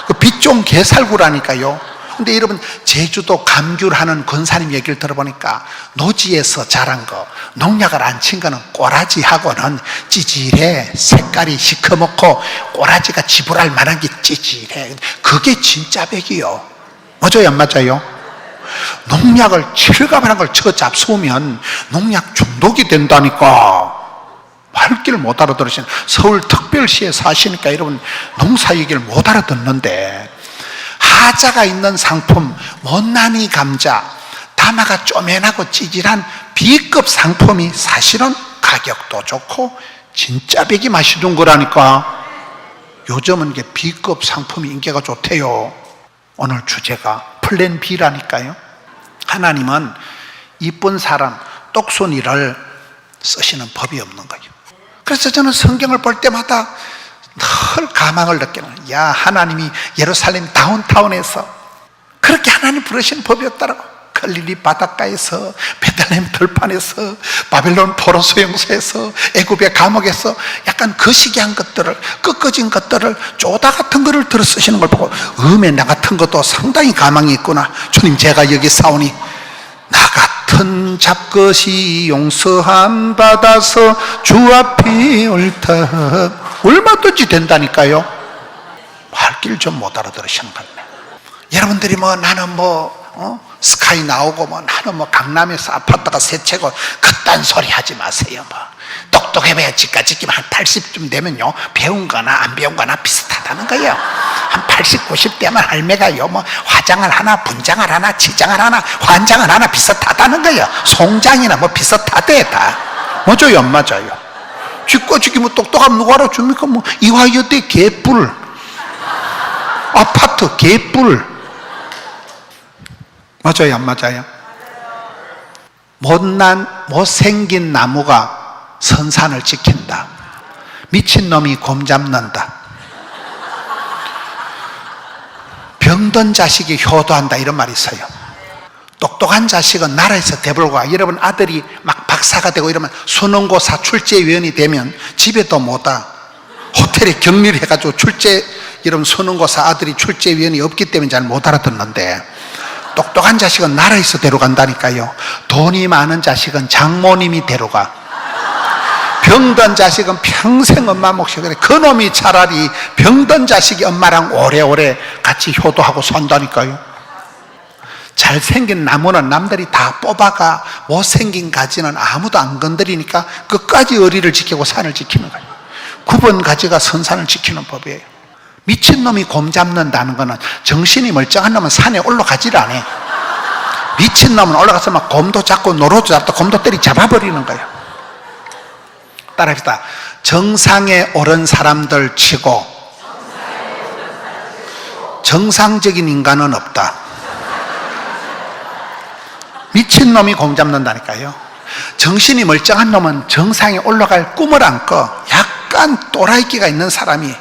Speaker 1: 그 빛종 게살구라니까요. 근데 여러분, 제주도 감귤 하는 권사님 얘기를 들어보니까 노지에서 자란 거, 농약을 안 친 거는 꼬라지하고는 찌질해. 색깔이 시커멓고 꼬라지가 지불할 만한 게 찌질해. 그게 진짜 백이요. 맞아요, 안 맞아요? 농약을 칠갑한 걸 쳐 잡수면 농약 중독이 된다니까. 말귀를 못 알아들으시는, 서울특별시에 사시니까 여러분 농사 얘기를 못 알아듣는데, 하자가 있는 상품, 못난이 감자, 다마가 쪼맨하고 찌질한 B급 상품이 사실은 가격도 좋고 진짜 백이 맛이 준 거라니까. 요즘은 이게 B급 상품이 인기가 좋대요. 오늘 주제가 플랜 B라니까요. 하나님은 이쁜 사람, 똑손이를 쓰시는 법이 없는 거예요. 그래서 저는 성경을 볼 때마다 늘 가망을 느끼는 거예요. 야, 하나님이 예루살렘 다운타운에서 그렇게 하나님 부르시는 법이었더라고. 갈릴리 바닷가에서, 베들레헴 들판에서, 바벨론 포로 수용소에서, 애굽의 감옥에서 약간 거시기한 것들을, 꺾어진 것들을, 쪼다 같은 거를 들어 쓰시는 걸 보고, 나 같은 것도 상당히 가망이 있구나. 주님, 제가 여기 사오니 나 같은 잡것이 용서함 받아서 주 앞이 옳다. 얼마든지 된다니까요. 말귀를 좀 못 알아들으시는 거네. 여러분들이 나는 스카이 나오고 나는 강남에서 아파트가 세 채고 그딴 소리 하지 마세요. 똑똑해봐야 집까지 끼면 한 80쯤 되면요, 배운 거나 안 배운 거나 비슷하다는 거예요. 한 80, 90대면 할매가요, 화장을 하나, 분장을 하나, 치장을 하나, 환장을 하나 비슷하다는 거예요. 송장이나 비슷하대 다. 맞아요, 안 맞아요? 쥐꼬쥐기 똑똑하면 누가 알아줍니까? 이화여대 개뿔, 아파트 개뿔. 맞아요, 안 맞아요? 못생긴 나무가 선산을 지킨다. 미친놈이 곰 잡는다. 병든 자식이 효도한다, 이런 말이 있어요. 똑똑한 자식은 나라에서 대불과. 여러분 아들이 막 박사가 되고 이러면 수능고사 출제위원이 되면 집에도 못 와. 호텔에 격리를 해가지고 이런 수능고사 아들이 출제위원이 없기 때문에 잘 못 알아듣는데, 똑똑한 자식은 나라에서 데려간다니까요. 돈이 많은 자식은 장모님이 데려가. 병든 자식은 평생 엄마 몫이 그래. 그놈이 차라리 병든 자식이 엄마랑 오래오래 같이 효도하고 산다니까요. 잘생긴 나무는 남들이 다 뽑아가 못생긴 가지는 아무도 안 건드리니까 끝까지 의리를 지키고 산을 지키는 거예요. 9번 가지가 선산을 지키는 법이에요. 미친놈이 곰 잡는다는 거는 정신이 멀쩡한 놈은 산에 올라가질 않아요. 미친놈은 올라가서 막 곰도 잡고 노루도 잡고 곰도 때리 잡아버리는 거예요. 따라합시다. 정상에 오른 사람들 치고 정상적인 인간은 없다. 미친놈이 곰 잡는다니까요. 정신이 멀쩡한 놈은 정상에 올라갈 꿈을 안 꿔. 약간 또라이끼가 있는 사람이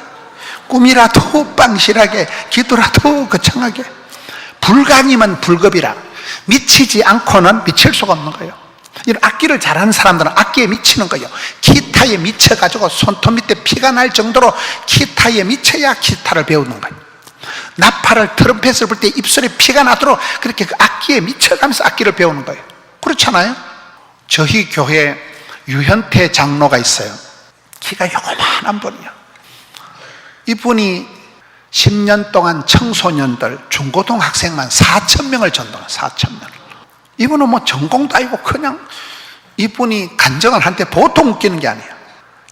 Speaker 1: 꿈이라도 빵실하게 기도라도 거창하게 불가이면 불급이라. 미치지 않고는 미칠 수가 없는 거예요. 이런 악기를 잘하는 사람들은 악기에 미치는 거예요. 기타에 미쳐가지고 손톱 밑에 피가 날 정도로 기타에 미쳐야 기타를 배우는 거예요. 나팔을 트럼펫을 불 때 입술에 피가 나도록 그렇게 그 악기에 미쳐가면서 악기를 배우는 거예요. 그렇잖아요. 저희 교회에 유현태 장로가 있어요. 키가 요만한 분이에요. 이분이 10년 동안 청소년들, 중고등학생만 4,000명을 전도해요. 4,000명. 이분은 뭐 전공도 아니고 그냥 이분이 간증을 한테 보통 웃기는 게 아니에요.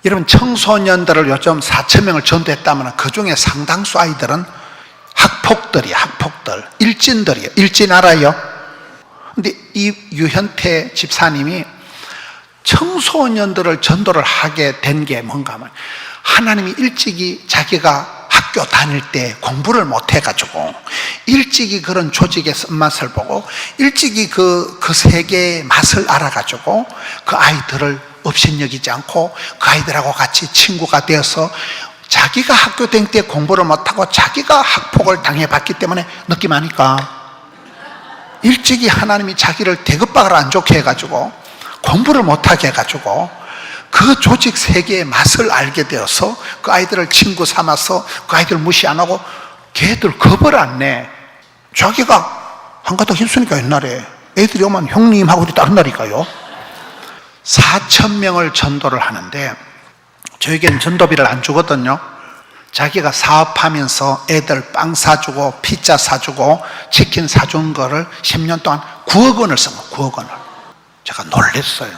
Speaker 1: 여러분, 청소년들을 요즘 4,000명을 전도했다면 그 중에 상당수 아이들은 학폭들이에요. 학폭들. 일진들이에요. 일진 알아요? 근데 이 유현태 집사님이 청소년들을 전도를 하게 된 게 뭔가 하면 하나님이 일찍이 자기가 학교 다닐 때 공부를 못 해가지고 일찍이 그런 조직의 쓴맛을 보고 일찍이 그 세계의 맛을 알아가지고 그 아이들을 업신여기지 않고 그 아이들하고 같이 친구가 되어서 자기가 학교 다닐 때 공부를 못하고 자기가 학폭을 당해봤기 때문에 느낌 아니까 일찍이 하나님이 자기를 대급박을 안 좋게 해가지고 공부를 못하게 해가지고 그 조직 세계의 맛을 알게 되어서 그 아이들을 친구 삼아서 그 아이들 무시 안 하고 걔들 겁을 안 내. 자기가 한가닥 힘쓰니까 옛날에 애들이 오면 형님하고 우리 다른 날이니까요. 4,000명을 전도를 하는데 저에겐 전도비를 안 주거든요. 자기가 사업하면서 애들 빵 사주고 피자 사주고 치킨 사준 거를 10년 동안 9억 원을 쓴 거예요. 9억 원을. 제가 놀랬어요.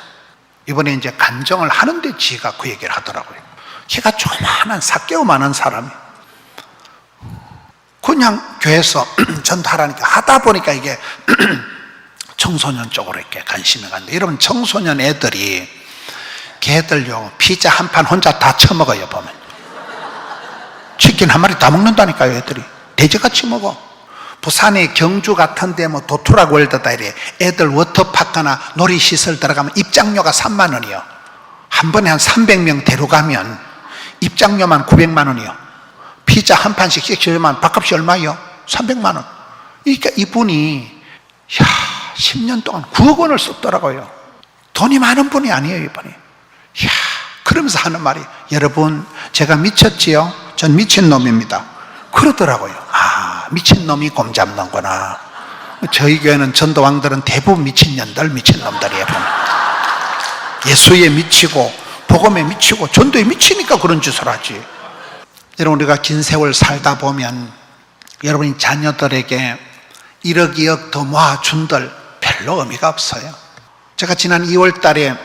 Speaker 1: 이번에 이제 간증을 하는데 지가 그 얘기를 하더라고요. 키가 조그마한 사개오만한 사람이 그냥 교회에서 전도하라니까 하다 보니까 이게 청소년 쪽으로 이렇게 관심이 갔는데, 여러분 청소년 애들이 걔들요 피자 한 판 혼자 다 처먹어요. 보면 치킨 한 마리 다 먹는다니까요. 애들이 돼지같이 먹어. 부산의 경주 같은데 뭐 도토락 월드다 이래 애들 워터파크나 놀이시설 들어가면 입장료가 3만 원이요. 한 번에 한 300명 데려가면 입장료만 900만 원이요. 피자 한 판씩 시키면 밥값이 얼마요? 300만 원. 그러니까 이분이 10년 동안 9억 원을 썼더라고요. 돈이 많은 분이 아니에요, 이분이. 그러면서 하는 말이, 여러분 제가 미쳤지요? 전 미친놈입니다. 그러더라고요. 미친놈이 곰 잡는구나. 저희 교회는 전도왕들은 대부분 미친년들, 미친놈들이에요. 예수에 미치고 복음에 미치고 전도에 미치니까 그런 짓을 하지. 여러분, 우리가 긴 세월 살다 보면 여러분이 자녀들에게 1억 2억 더 모아준들 별로 의미가 없어요. 제가 지난 2월 달에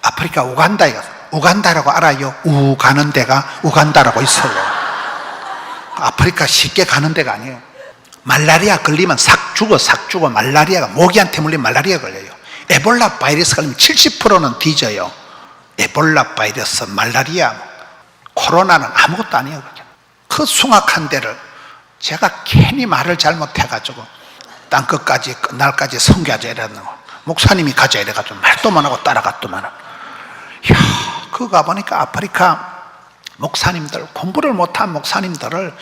Speaker 1: 아프리카 우간다에 가서, 우간다라고 알아요? 가는 데가 우간다라고 있어요. 아프리카 쉽게 가는 데가 아니에요. 말라리아 걸리면 삭 죽어. 말라리아가, 모기한테 물리면 말라리아 걸려요. 에볼라 바이러스 걸리면 70%는 뒤져요. 에볼라 바이러스, 말라리아, 코로나는 아무것도 아니에요. 그 숭악한 데를 제가 괜히 말을 잘못해가지고 땅끝까지 날까지 선교하자 이랬는 거, 목사님이 가자 이래가지고 말도 안 하고 따라갔더만, 그거 가보니까 아프리카 목사님들, 공부를 못한 목사님들을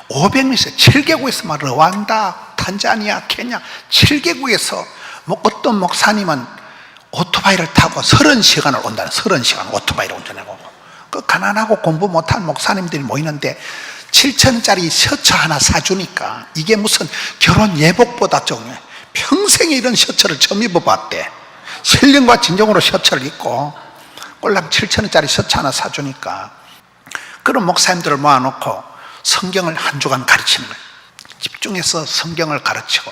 Speaker 1: 500명에서 7개국에서 막 르완다, 탄자니아, 케냐 7개국에서 어떤 목사님은 오토바이를 타고 30시간을 온다는, 30시간 오토바이를 운전하고, 그 가난하고 공부 못한 목사님들이 모이는데 7,000원짜리 셔츠 하나 사주니까 이게 무슨 결혼 예복보다 중요해. 평생에 이런 셔츠를 처음 입어봤대. 신령과 진정으로 셔츠를 입고 꼴랑 7,000원짜리 셔츠 하나 사주니까 그런 목사님들을 모아놓고 성경을 한 주간 가르치는 거예요. 집중해서 성경을 가르치고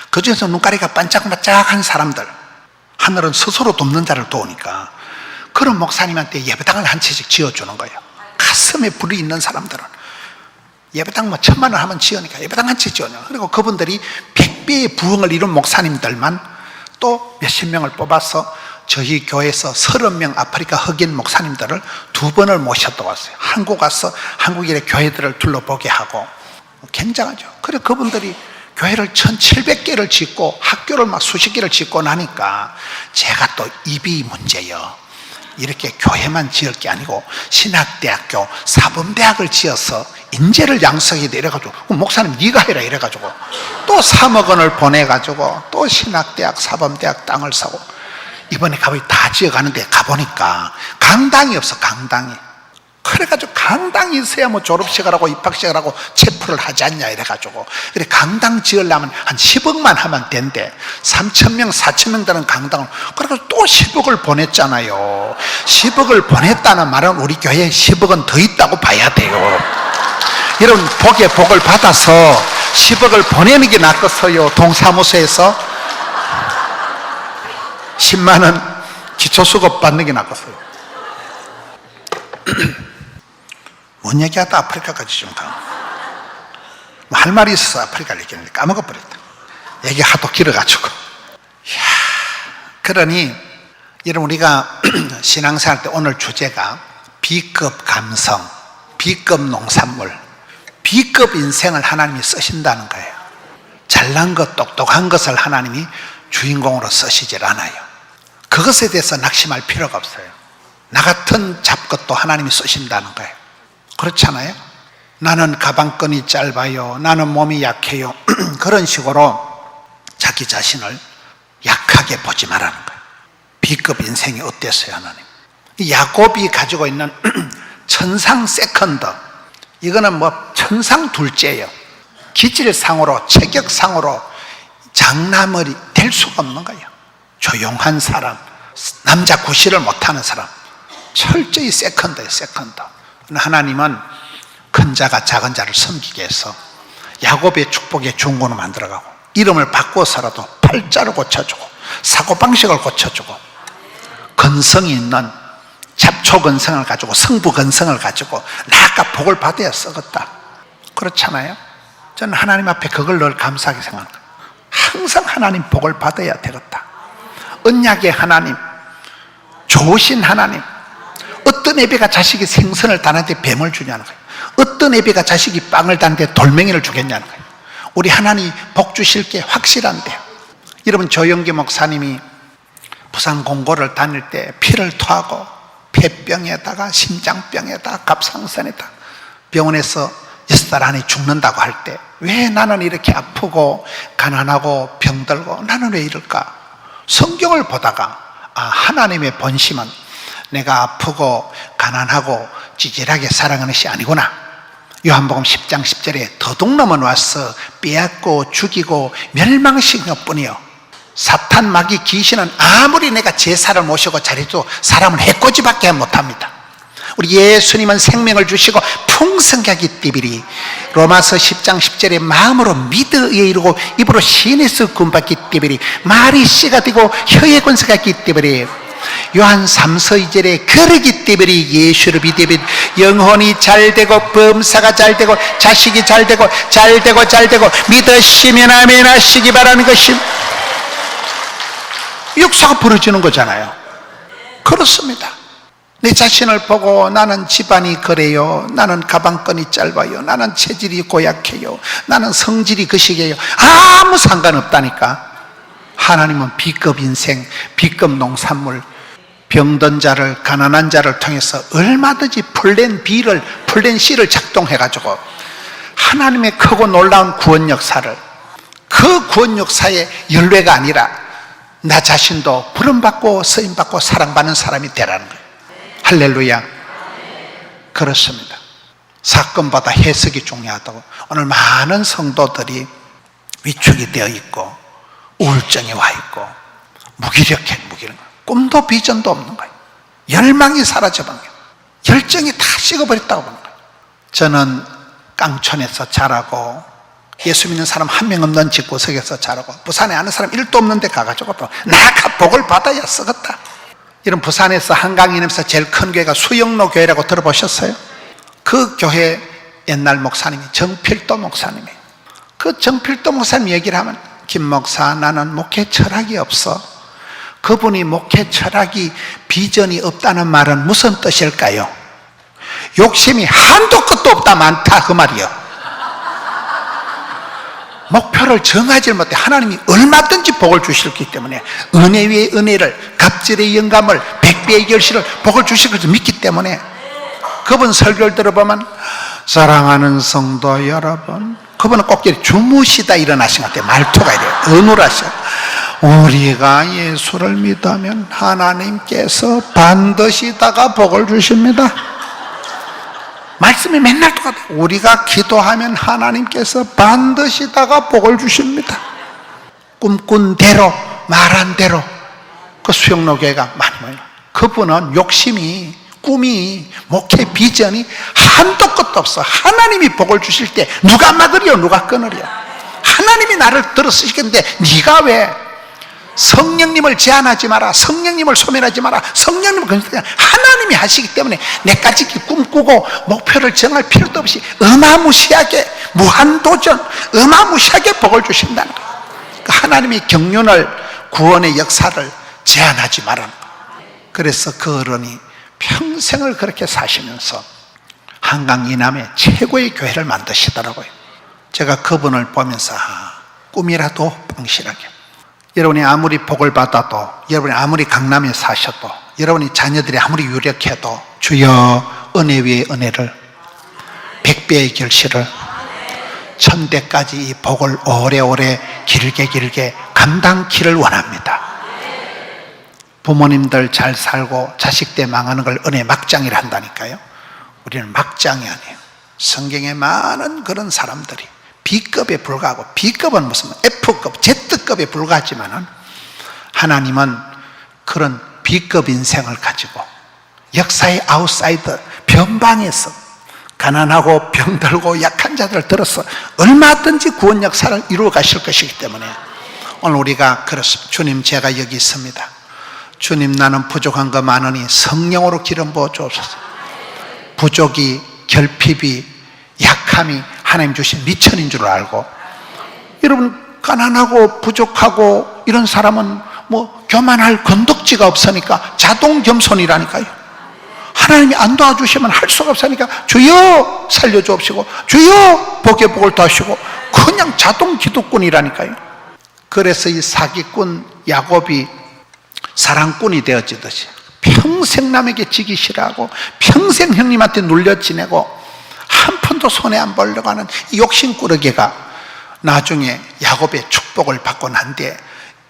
Speaker 1: 그중에서 눈가리가 반짝반짝한 사람들, 하늘은 스스로 돕는 자를 도우니까 그런 목사님한테 예배당을 한 채씩 지어주는 거예요. 가슴에 불이 있는 사람들은 예배당 뭐 1,000만 원 하면 지으니까 예배당 한 채 지어요. 그리고 그분들이 100배의 부흥을 이룬 목사님들만 또 몇십 명을 뽑아서 저희 교회에서 30명 아프리카 흑인 목사님들을 2번을 모셨다 왔어요. 한국 와서 한국인의 교회들을 둘러보게 하고. 굉장하죠. 그래 그분들이 교회를 1,700개를 짓고 학교를 막 수십 개를 짓고 나니까 제가 또 입이 문제예요. 이렇게 교회만 지을 게 아니고 신학대학교, 사범대학을 지어서 인재를 양성해야 돼 이래가지고 목사님 네가 해라 이래가지고 또 3억 원을 보내가지고 또 신학대학, 사범대학 땅을 사고 이번에 가보니 다 지어가는데 가보니까 강당이 없어. 강당이. 그래가지고 강당이 있어야 뭐 졸업식을 하고 입학식을 하고 체프를 하지 않냐 이래가지고 그래 강당 지으려면 한 10억만 하면 된대. 3,000명 4,000명 되는 강당을 그래가지고 또 10억을 보냈잖아요. 10억을 보냈다는 말은 우리 교회에 10억은 더 있다고 봐야 돼요. 이런 복에 복을 받아서 10억을 보내는 게 낫겠어요. 동사무소에서 10만 원 기초수급 받는 게 낫겠어요. 뭔 얘기하다 아프리카까지 좀 가. 할 말이 있어서 아프리카를 얘기했는데 까먹어버렸다. 얘기 하도 길어가지고. 이야, 그러니 여러분 우리가 신앙생활 때 오늘 주제가 B급 감성, B급 농산물, B급 인생을 하나님이 쓰신다는 거예요. 잘난 것, 똑똑한 것을 하나님이 주인공으로 쓰시질 않아요. 그것에 대해서 낙심할 필요가 없어요. 나 같은 잡것도 하나님이 쓰신다는 거예요. 그렇잖아요. 나는 가방끈이 짧아요, 나는 몸이 약해요, 그런 식으로 자기 자신을 약하게 보지 말라는 거예요. B급 인생이 어땠어요 하나님? 야곱이 가지고 있는 천상 세컨드, 이거는 뭐 천상 둘째예요. 기질상으로 체격상으로 장남이 될 수가 없는 거예요. 조용한 사람, 남자 구실을 못하는 사람, 철저히 세컨드예요. 세컨드. 하나님은 큰 자가 작은 자를 섬기게 해서 야곱의 축복의 중고로 만들어가고 이름을 바꿔서라도 팔자로 고쳐주고 사고방식을 고쳐주고 근성이 있는 잡초근성을 가지고 성부근성을 가지고 나아가 복을 받아야 썩었다. 그렇잖아요. 저는 하나님 앞에 그걸 늘 감사하게 생각합니다. 항상 하나님 복을 받아야 되겠다. 언약의 하나님, 좋으신 하나님. 어떤 애비가 자식이 생선을 다는데 뱀을 주냐는 거예요. 어떤 애비가 자식이 빵을 다는데 돌멩이를 주겠냐는 거예요. 우리 하나님 복 주실 게 확실한데요. 여러분 조영기 목사님이 부산 공고를 다닐 때 피를 토하고 폐병에다가 심장병에다가 갑상선에다 병원에서 6달 안에 죽는다고 할 때 왜 나는 이렇게 아프고 가난하고 병들고 나는 왜 이럴까? 성경을 보다가 하나님의 본심은 내가 아프고 가난하고 찌질하게 살아가는 것이 아니구나. 요한복음 10장 10절에 도둑놈은 와서 빼앗고 죽이고 멸망시킨 것뿐이요, 사탄 마귀 귀신은 아무리 내가 제사를 모시고 잘해도 사람은 해코지밖에 못합니다. 우리 예수님은 생명을 주시고 풍성하게 하기 때문에 로마서 10장 10절에 마음으로 믿어 이르고 입으로 신에서 구원받기 때문에 말이 씨가 되고 혀의 권세가 있기 때문에 요한 3서 2절에 그러기 때문에 예수를 믿으면 영혼이 잘되고 범사가 잘되고 자식이 잘되고 믿으시면 아멘 하시기 바라는 것이 역사가 벌어지는 거잖아요. 그렇습니다. 내 자신을 보고 나는 집안이 그래요, 나는 가방끈이 짧아요, 나는 체질이 고약해요, 나는 성질이 거시기해요, 아무 상관없다니까. 하나님은 B급 인생, B급 농산물, 병든 자를, 가난한 자를 통해서 얼마든지 플랜 B를, 플랜 C를 작동해가지고 하나님의 크고 놀라운 구원 역사를, 그 구원 역사의 연례가 아니라 나 자신도 부름받고 쓰임받고 사랑받는 사람이 되라는 거예요. 할렐루야. 그렇습니다. 사건보다 해석이 중요하다고 오늘 많은 성도들이 위축이 되어 있고 우울증이 와 있고 무기력해. 꿈도 비전도 없는 거예요. 열망이 사라져버린 거예요. 열정이 다 식어버렸다고 보는 거예요. 저는 깡촌에서 자라고 예수 믿는 사람 한 명 없는 집구석에서 자라고 부산에 아는 사람 1도 없는데 가가지고 또 내가 복을 받아야 쓰겠다. 이런 부산에서 한강이면서 제일 큰 교회가 수영로 교회라고 들어보셨어요? 그 교회 옛날 목사님이 정필도 목사님이에요. 그 정필도 목사님 얘기를 하면 김 목사 나는 목회 철학이 없어. 그분이 목회 철학이 비전이 없다는 말은 무슨 뜻일까요? 욕심이 한도 끝도 없다 많다 그 말이요. 목표를 정하지 못해 하나님이 얼마든지 복을 주시기 때문에 은혜 위에 은혜를 갑절의 영감을 백배의 결실을 복을 주실 것을 믿기 때문에 그분 설교를 들어보면 사랑하는 성도 여러분 그분은 꼭 주무시다 일어나신 것 같아요. 말투가 이래요. 은우라셔. 우리가 예수를 믿으면 하나님께서 반드시 다가 복을 주십니다. 말씀이 맨날 똑같아요. 우리가 기도하면 하나님께서 반드시 다가 복을 주십니다. 꿈꾼 대로 말한 대로 그 수영로 교회가 많이 모여요. 그분은 욕심이 꿈이 목회 비전이 한도 끝도 없어. 하나님이 복을 주실 때 누가 막으려 누가 끊으려. 하나님이 나를 들어 쓰시겠는데 네가 왜 성령님을 제한하지 마라. 성령님을 소멸하지 마라. 성령님을 건설하지 마라. 하나님이 하시기 때문에 내까지 꿈꾸고 목표를 정할 필요도 없이 어마무시하게 무한도전 어마무시하게 복을 주신다는 거예요. 하나님이 경륜을 구원의 역사를 제한하지 말라는 거예요. 그래서 그 어른이 평생을 그렇게 사시면서 한강 이남에 최고의 교회를 만드시더라고요. 제가 그분을 보면서 꿈이라도 뻥실하게 여러분이 아무리 복을 받아도 여러분이 아무리 강남에 사셔도 여러분이 자녀들이 아무리 유력해도 주여 은혜 위에 은혜를 백배의 결실을 천대까지 이 복을 오래오래 길게 감당키를 원합니다. 부모님들 잘 살고 자식 때 망하는 걸 은혜 막장이라 한다니까요. 우리는 막장이 아니에요. 성경에 많은 그런 사람들이 B급에 불과하고 B급은 무슨 F급, Z급에 불과하지만은 하나님은 그런 B급 인생을 가지고 역사의 아웃사이더 변방에서 가난하고 병들고 약한 자들을 들어서 얼마든지 구원 역사를 이루어 가실 것이기 때문에 오늘 우리가 그렇습니다. 주님 제가 여기 있습니다. 주님 나는 부족한 거 많으니 성령으로 기름 부어 주옵소서. 부족이 결핍이 약함이 하나님 주신 미천인 줄 알고 여러분 가난하고 부족하고 이런 사람은 뭐 교만할 건덕지가 없으니까 자동 겸손이라니까요. 하나님이 안 도와주시면 할 수가 없으니까 주여 살려주옵시고 주여 복의 복을 더하시고 그냥 자동 기도꾼이라니까요. 그래서 이 사기꾼 야곱이 사랑꾼이 되어지듯이 평생 남에게 지기 싫어하고 평생 형님한테 눌려 지내고 한 푼도 손에 안 벌려고 하는 이 욕심꾸러기가 나중에 야곱의 축복을 받고 난 뒤에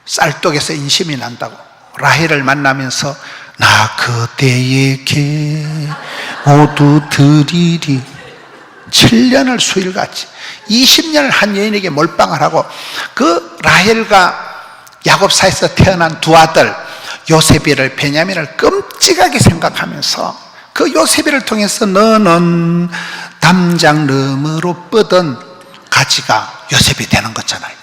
Speaker 1: 쌀떡에서 인심이 난다고 라헬을 만나면서 나 그대에게 모두 드리리 7년을 수일같이 20년을 한 여인에게 몰빵을 하고 그 라헬과 야곱 사이에서 태어난 두 아들 요셉이를 베냐민을 끔찍하게 생각하면서 그 요셉이를 통해서 너는 담장 너머로 뻗은 가지가 요셉이 되는 거잖아요.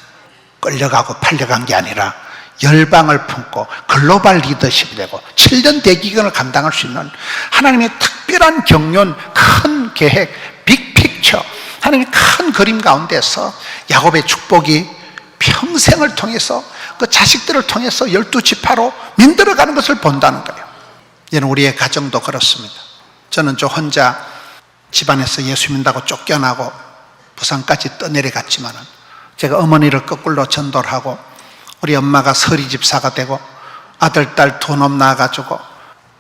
Speaker 1: 끌려가고 팔려간 게 아니라 열방을 품고 글로벌 리더십이 되고 7년 대기근을 감당할 수 있는 하나님의 특별한 경륜 큰 계획 빅픽처 하나님의 큰 그림 가운데서 야곱의 축복이 평생을 통해서 그 자식들을 통해서 12지파로 민들어가는 것을 본다는 거예요. 이는 우리의 가정도 그렇습니다. 저는 저 혼자 집안에서 예수 믿는다고 쫓겨나고 부산까지 떠내려갔지만은 제가 어머니를 거꾸로 전도를 하고 우리 엄마가 서리 집사가 되고 아들 딸 두 놈 낳아가지고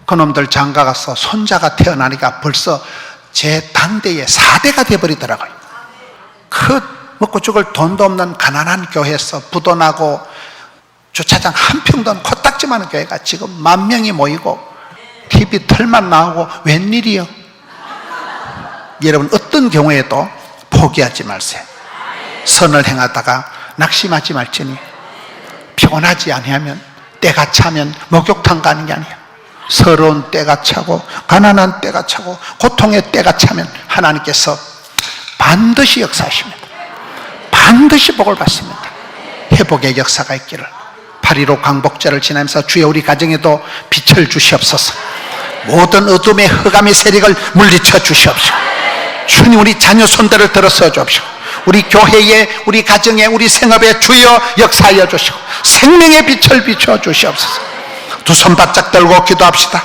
Speaker 1: 그놈들 장가가서 손자가 태어나니까 벌써 제 당대의 4대가 돼버리더라고요. 그 먹고 죽을 돈도 없는 가난한 교회에서 부도나고 주차장 한 평도 없는 코딱지만한 교회가 지금 10,000명이 모이고 TV 털만 나오고 웬일이요? 여러분 어떤 경우에도 포기하지 마세요. 선을 행하다가 낙심하지 말지니 피곤하지 아니하면, 때가 차면 목욕탕 가는 게 아니에요. 서러운 때가 차고 가난한 때가 차고 고통의 때가 차면 하나님께서 반드시 역사하십니다. 반드시 복을 받습니다. 회복의 역사가 있기를. 8.15 광복절을 지나면서 주여 우리 가정에도 빛을 주시옵소서. 모든 어둠의 흑암의 세력을 물리쳐 주시옵소서. 주님 우리 자녀 손들을 들어서 주옵시고, 우리 교회에, 우리 가정에, 우리 생업에 주여 역사하여 주시고 생명의 빛을 비춰 주시옵소서. 두 손 바짝 들고 기도합시다.